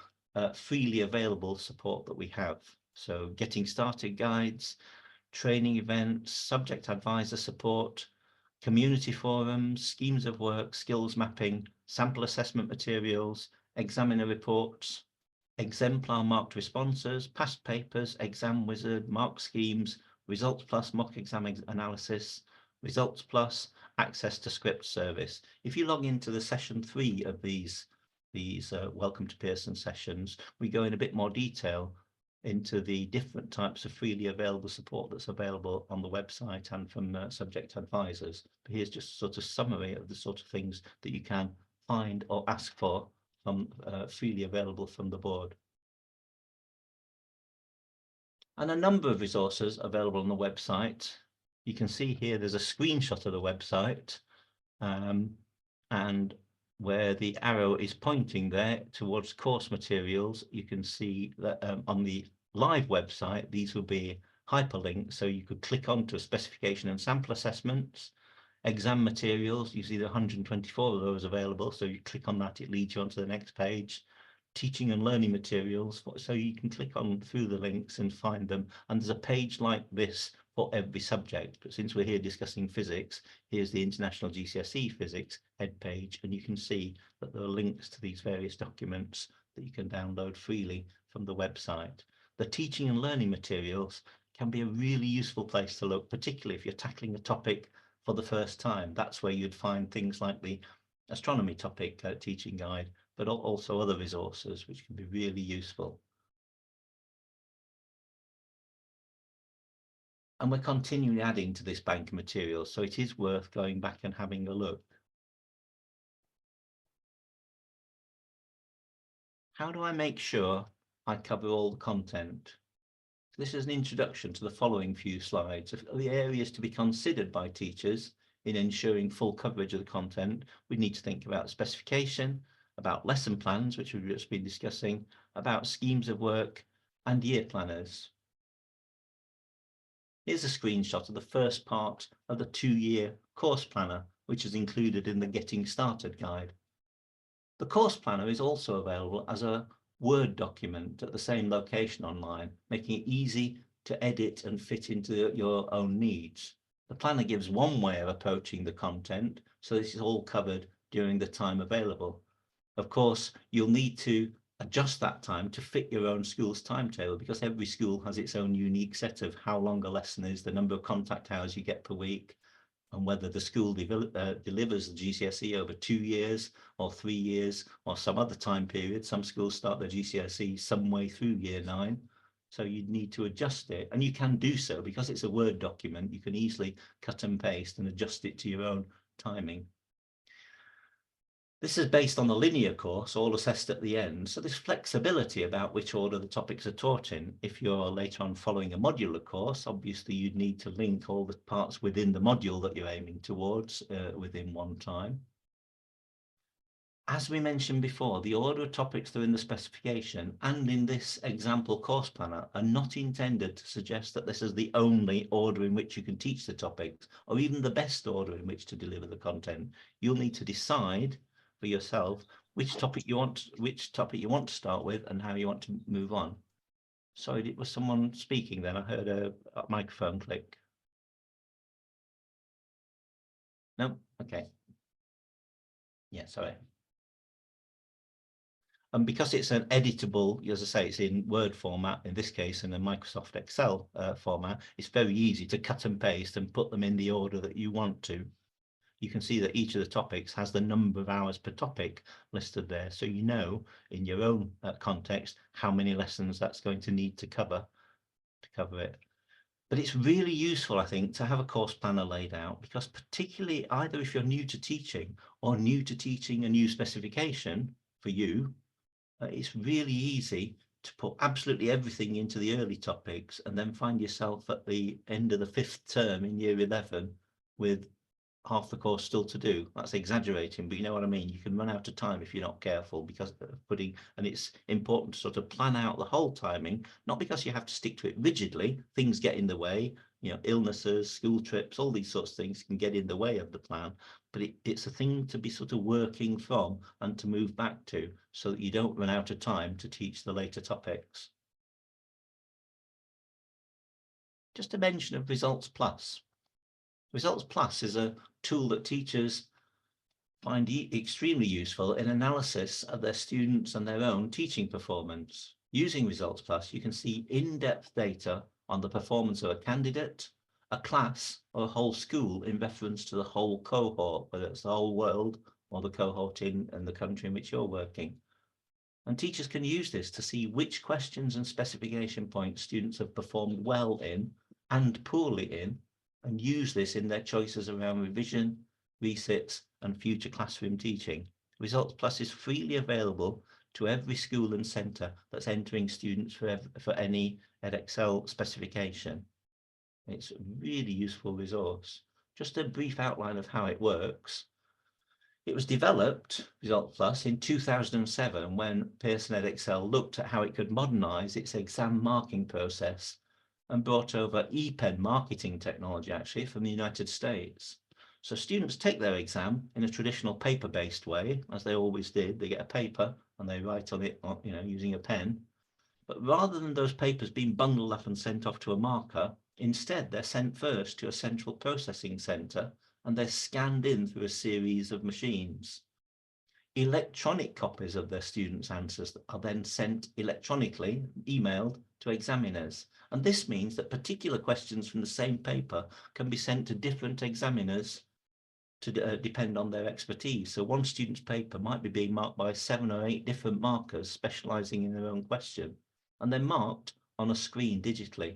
freely available support that we have. So getting started guides, training events, subject advisor support, community forums, schemes of work, skills mapping, sample assessment materials, examiner reports, exemplar marked responses, past papers, exam wizard, mark schemes, results plus mock exam analysis, results plus access to script service. If you log into the session 3 of these welcome to Pearson sessions, we go in a bit more detail into the different types of freely available support that's available on the website and from subject advisors. But here's just sort of summary of the sort of things that you can find or ask for from freely available from the board. And a number of resources available on the website. You can see here there's a screenshot of the website, and where the arrow is pointing there towards course materials, you can see that on the live website, these will be hyperlinked, so you could click onto specification and sample assessments, exam materials. You see the 124 of those available, so you click on that, it leads you onto the next page. Teaching and learning materials, so you can click on through the links and find them, and there's a page like this for every subject. But since we're here discussing physics, here's the International GCSE Physics head page, and you can see that there are links to these various documents that you can download freely from the website. The teaching and learning materials can be a really useful place to look, particularly if you're tackling a topic for the first time. That's where you'd find things like the astronomy topic teaching guide, but also other resources which can be really useful. And we're continually adding to this bank of materials, so it is worth going back and having a look. How do I make sure I cover all the content? This is an introduction to the following few slides of the areas to be considered by teachers in ensuring full coverage of the content. We need to think about specification, about lesson plans, which we've just been discussing, about schemes of work and year planners. Here's a screenshot of the first part of the 2-year course planner, which is included in the Getting Started guide. The course planner is also available as a Word document at the same location online, making it easy to edit and fit into your own needs. The planner gives one way of approaching the content, so this is all covered during the time available. Of course, you'll need to adjust that time to fit your own school's timetable, because every school has its own unique set of how long a lesson is, the number of contact hours you get per week, and whether the school delivers the GCSE over 2 years or 3 years or some other time period. Some schools start their GCSE some way through year 9. So you'd need to adjust it, and you can do so because it's a Word document. You can easily cut and paste and adjust it to your own timing. This is based on the linear course, all assessed at the end, so there's flexibility about which order the topics are taught in. If you're later on following a modular course, obviously you'd need to link all the parts within the module that you're aiming towards within one time. As we mentioned before, the order of topics that are in the specification and in this example course planner are not intended to suggest that this is the only order in which you can teach the topics, or even the best order in which to deliver the content. You'll need to decide for yourself which topic you want to start with and how you want to move on. Sorry, it was someone speaking then. I heard a microphone click. No? Okay. Yeah, sorry. And because it's an editable, as I say, it's in Word format, in this case in a Microsoft Excel format, it's very easy to cut and paste and put them in the order that you want to. You can see that each of the topics has the number of hours per topic listed there, so you know in your own context how many lessons that's going to need to cover it. But it's really useful, I think, to have a course planner laid out, because particularly either if you're new to teaching or new to teaching a new specification for you, it's really easy to put absolutely everything into the early topics and then find yourself at the end of the 5th term in year 11 with half the course still to do. That's exaggerating, but you know what I mean. You can run out of time if you're not careful, because and it's important to sort of plan out the whole timing, not because you have to stick to it rigidly. Things get in the way, you know, illnesses, school trips, all these sorts of things can get in the way of the plan, but it's a thing to be sort of working from and to move back to, so that you don't run out of time to teach the later topics. Just a mention of Results Plus. Results Plus is a tool that teachers find extremely useful in analysis of their students and their own teaching performance. Using Results Plus, you can see in-depth data on the performance of a candidate, a class, or a whole school in reference to the whole cohort, whether it's the whole world or the cohort in the country in which you're working. And teachers can use this to see which questions and specification points students have performed well in and poorly in, and use this in their choices around revision, resits, and future classroom teaching. Results Plus is freely available to every school and centre that's entering students for any Edexcel specification. It's a really useful resource. Just a brief outline of how it works. It was developed, Results Plus, in 2007 when Pearson Edexcel looked at how it could modernise its exam marking process and brought over e-pen marketing technology actually from the United States. So students take their exam in a traditional paper-based way, as they always did. They get a paper and they write on it, using a pen. But rather than those papers being bundled up and sent off to a marker, instead they're sent first to a central processing centre and they're scanned in through a series of machines. Electronic copies of their students' answers are then sent electronically, emailed to examiners. And this means that particular questions from the same paper can be sent to different examiners to depend on their expertise. So one student's paper might be being marked by 7 or 8 different markers specialising in their own question, and they're marked on a screen digitally.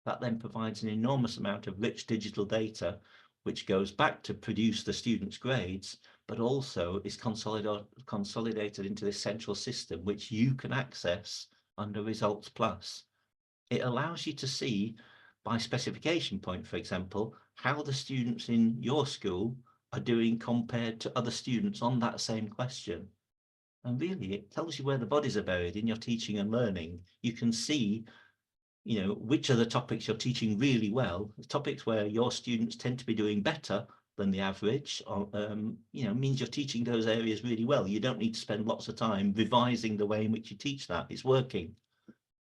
That then provides an enormous amount of rich digital data, which goes back to produce the students' grades, but also is consolidated into this central system, which you can access under Results Plus. It allows you to see by specification point, for example, how the students in your school are doing compared to other students on that same question. And really, it tells you where the bodies are buried in your teaching and learning. You can see, which are the topics you're teaching really well, the topics where your students tend to be doing better than the average, means you're teaching those areas really well. You don't need to spend lots of time revising the way in which you teach that. It's working.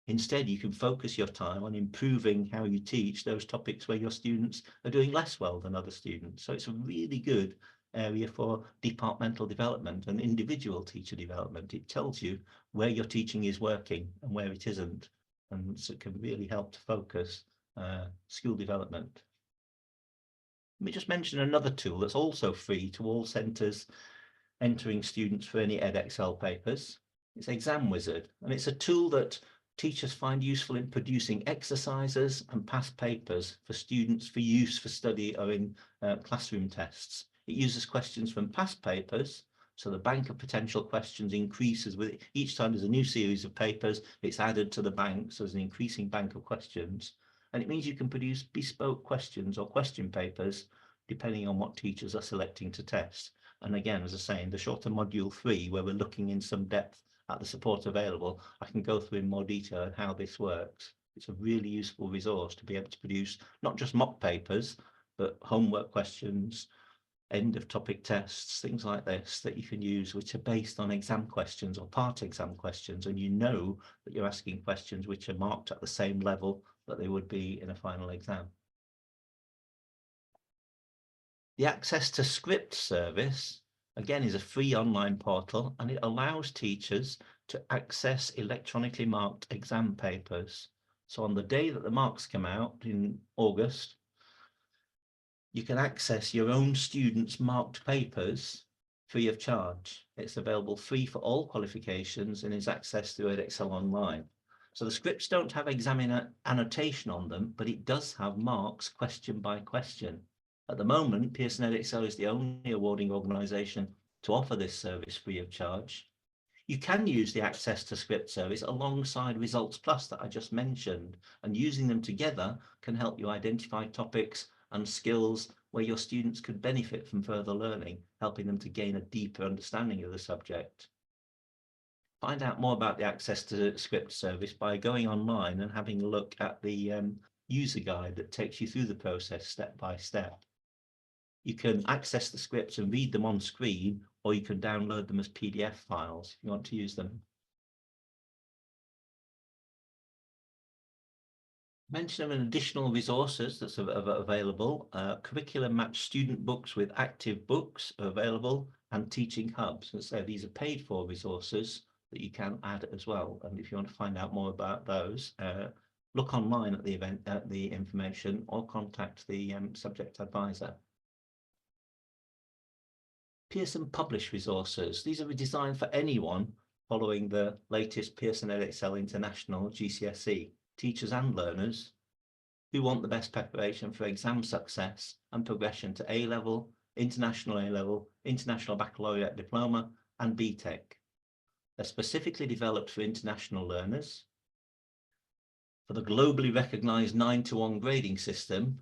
Instead, you can focus your time on improving how you teach those topics where your students are doing less well than other students. So it's a really good area for departmental development and individual teacher development. It tells you where your teaching is working and where it isn't, and so it can really help to focus school development. Let me just mention another tool that's also free to all centres entering students for any Edexcel papers. It's Exam Wizard, and it's a tool that teachers find useful in producing exercises and past papers for students for use for study or in classroom tests. It uses questions from past papers, so the bank of potential questions increases with each time there's a new series of papers, it's added to the bank, so there's an increasing bank of questions. And it means you can produce bespoke questions or question papers depending on what teachers are selecting to test. And again, as I say, in the shorter module 3, where we're looking in some depth at the support available, I can go through in more detail on how this works. It's a really useful resource to be able to produce not just mock papers, but homework questions, end of topic tests, things like this that you can use, which are based on exam questions or part exam questions, and you know that you're asking questions which are marked at the same level that they would be in a final exam. The Access to Script service, again, is a free online portal, and it allows teachers to access electronically marked exam papers. So on the day that the marks come out in August, you can access your own students' marked papers free of charge. It's available free for all qualifications and is accessed through Edexcel Online. So the scripts don't have examiner annotation on them, but it does have marks question by question. At the moment, Pearson Edexcel is the only awarding organisation to offer this service free of charge. You can use the Access to Script service alongside Results Plus that I just mentioned, and using them together can help you identify topics and skills where your students could benefit from further learning, helping them to gain a deeper understanding of the subject. Find out more about the Access to Script service by going online and having a look at the user guide that takes you through the process step by step. You can access the scripts and read them on screen, or you can download them as PDF files if you want to use them. Mention of an additional resources that's available. Curriculum match student books with active books are available, and teaching hubs. So these are paid for resources that you can add as well. And if you want to find out more about those, look online at the event, at the information, or contact the subject advisor. Pearson published resources. These are designed for anyone following the latest Pearson Edexcel International GCSE, teachers and learners who want the best preparation for exam success and progression to A-level, international baccalaureate diploma and BTEC. They're specifically developed for international learners. For the globally recognised 9-to-1 grading system,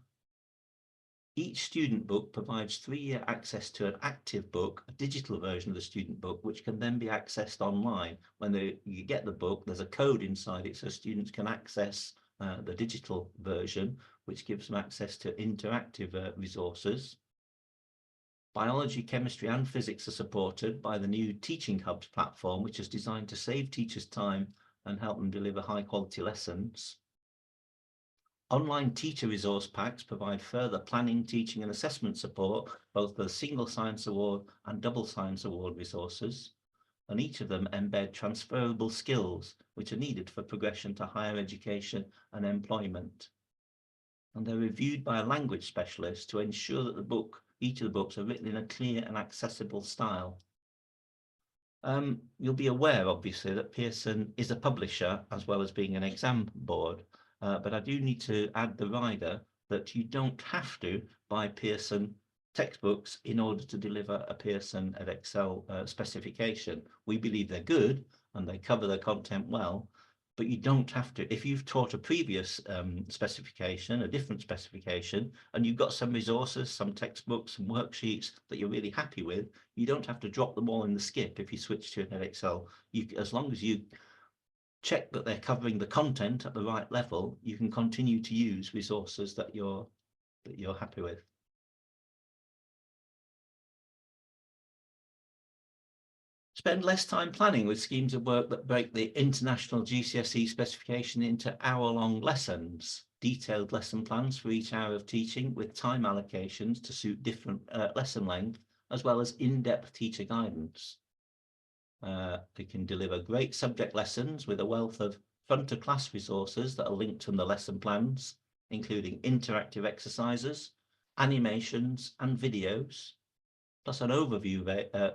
each student book provides 3-year access to an active book, a digital version of the student book, which can then be accessed online. When you get the book, there's a code inside it so students can access the digital version, which gives them access to interactive resources. Biology, chemistry and physics are supported by the new Teaching Hubs platform, which is designed to save teachers time and help them deliver high quality lessons. Online teacher resource packs provide further planning, teaching and assessment support, both for the single science award and double science award resources. And each of them embed transferable skills which are needed for progression to higher education and employment. And they're reviewed by a language specialist to ensure that each of the books are written in a clear and accessible style. You'll be aware, obviously, that Pearson is a publisher as well as being an exam board. But I do need to add the rider that you don't have to buy Pearson textbooks in order to deliver a Pearson Edexcel specification. We believe they're good and they cover the content well, but you don't have to. If you've taught a previous specification, a different specification, and you've got some resources, some textbooks, some worksheets that you're really happy with, you don't have to drop them all in the skip if you switch to an Edexcel. As long as you check that they're covering the content at the right level, you can continue to use resources that you're happy with. Spend less time planning with schemes of work that break the International GCSE specification into hour-long lessons. Detailed lesson plans for each hour of teaching with time allocations to suit different lesson length, as well as in-depth teacher guidance. They can deliver great subject lessons with a wealth of front-of-class resources that are linked in the lesson plans, including interactive exercises, animations and videos, plus an overview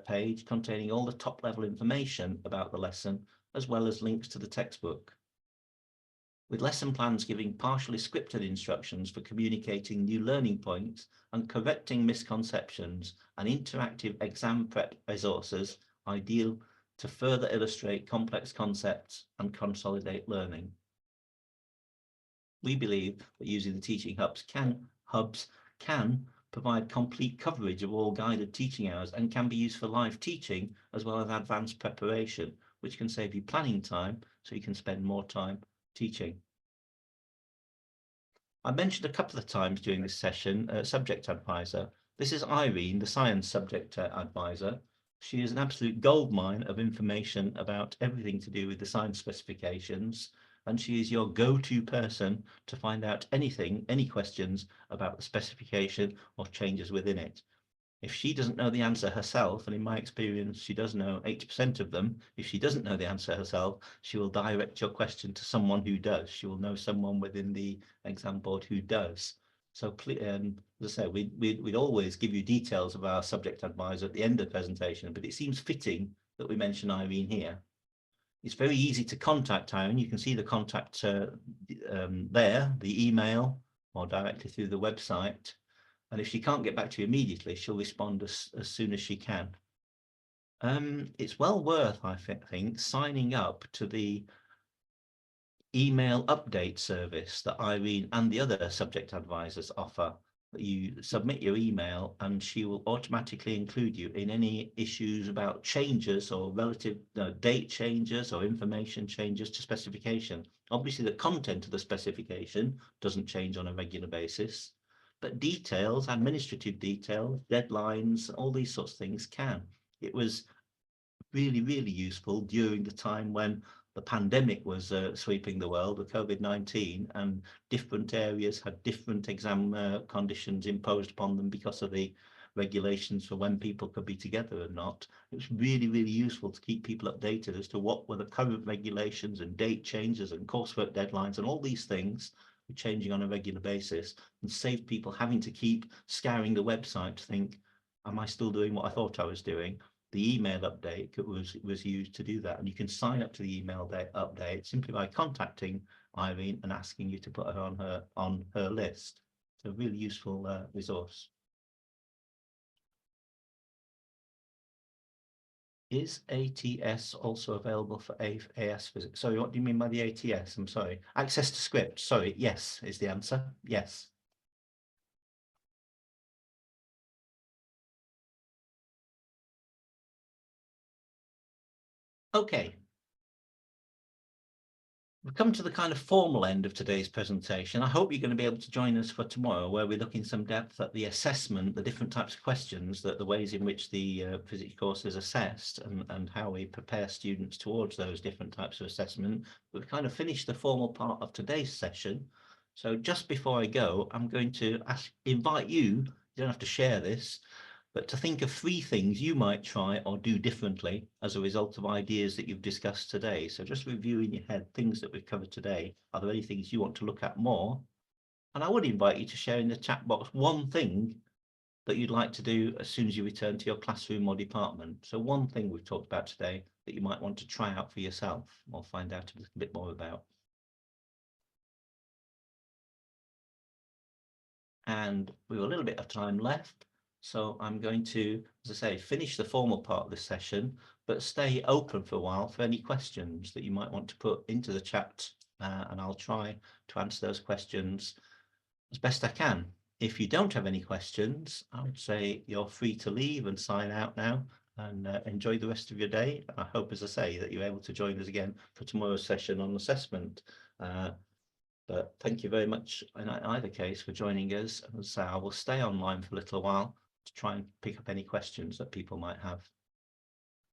page containing all the top-level information about the lesson, as well as links to the textbook. With lesson plans giving partially scripted instructions for communicating new learning points and correcting misconceptions, and interactive exam prep resources ideal to further illustrate complex concepts and consolidate learning. We believe that using the teaching hubs can provide complete coverage of all guided teaching hours and can be used for live teaching as well as advanced preparation, which can save you planning time so you can spend more time teaching. I mentioned a couple of times during this session, subject advisor. This is Irene, the science subject advisor. She is an absolute goldmine of information about everything to do with the science specifications, and she is your go-to person to find out anything, any questions about the specification or changes within it. If she doesn't know the answer herself, and in my experience, she does know 80% of them, if she doesn't know the answer herself, she will direct your question to someone who does. She will know someone within the exam board who does. So please, as I say, we'd always give you details of our subject advisor at the end of the presentation, but it seems fitting that we mention Irene here. It's very easy to contact Irene. You can see the contact there, the email, or directly through the website. And if she can't get back to you immediately, she'll respond as soon as she can. It's well worth, I think, signing up to the email update service that Irene and the other subject advisors offer. You submit your email and she will automatically include you in any issues about changes or relative date changes or information changes to specification. Obviously, the content of the specification doesn't change on a regular basis, but details, administrative details, deadlines, all these sorts of things can. It was really, really useful during the time when the pandemic was sweeping the world with COVID-19, and different areas had different exam conditions imposed upon them because of the regulations for when people could be together and not. It was really, really useful to keep people updated as to what were the current regulations and date changes and coursework deadlines and all these things were changing on a regular basis, and save people having to keep scouring the website to think, am I still doing what I thought I was doing? the email update was used to do that. And you can sign up to the email update simply by contacting Irene and asking you to put her on her list. So a really useful resource. Is ATS also available for AS physics? Sorry, what do you mean by the ATS? I'm sorry. Access to script. Sorry, yes is the answer. Yes. Okay. We've come to the kind of formal end of today's presentation. I hope you're going to be able to join us for tomorrow, where we look in some depth at the assessment, the different types of questions, the ways in which the physics course is assessed, and how we prepare students towards those different types of assessment. We've kind of finished the formal part of today's session. So just before I go, I'm going to invite you don't have to share this, but to think of 3 things you might try or do differently as a result of ideas that you've discussed today. So just review in your head things that we've covered today. Are there any things you want to look at more? And I would invite you to share in the chat box 1 thing that you'd like to do as soon as you return to your classroom or department. So 1 thing we've talked about today that you might want to try out for yourself or find out a little bit more about. And we have a little bit of time left. So I'm going to, as I say, finish the formal part of this session, but stay open for a while for any questions that you might want to put into the chat, and I'll try to answer those questions as best I can. If you don't have any questions, I would say you're free to leave and sign out now, and enjoy the rest of your day. And I hope, as I say, that you're able to join us again for tomorrow's session on assessment. But thank you very much in either case for joining us. And so I will stay online for a little while to try and pick up any questions that people might have.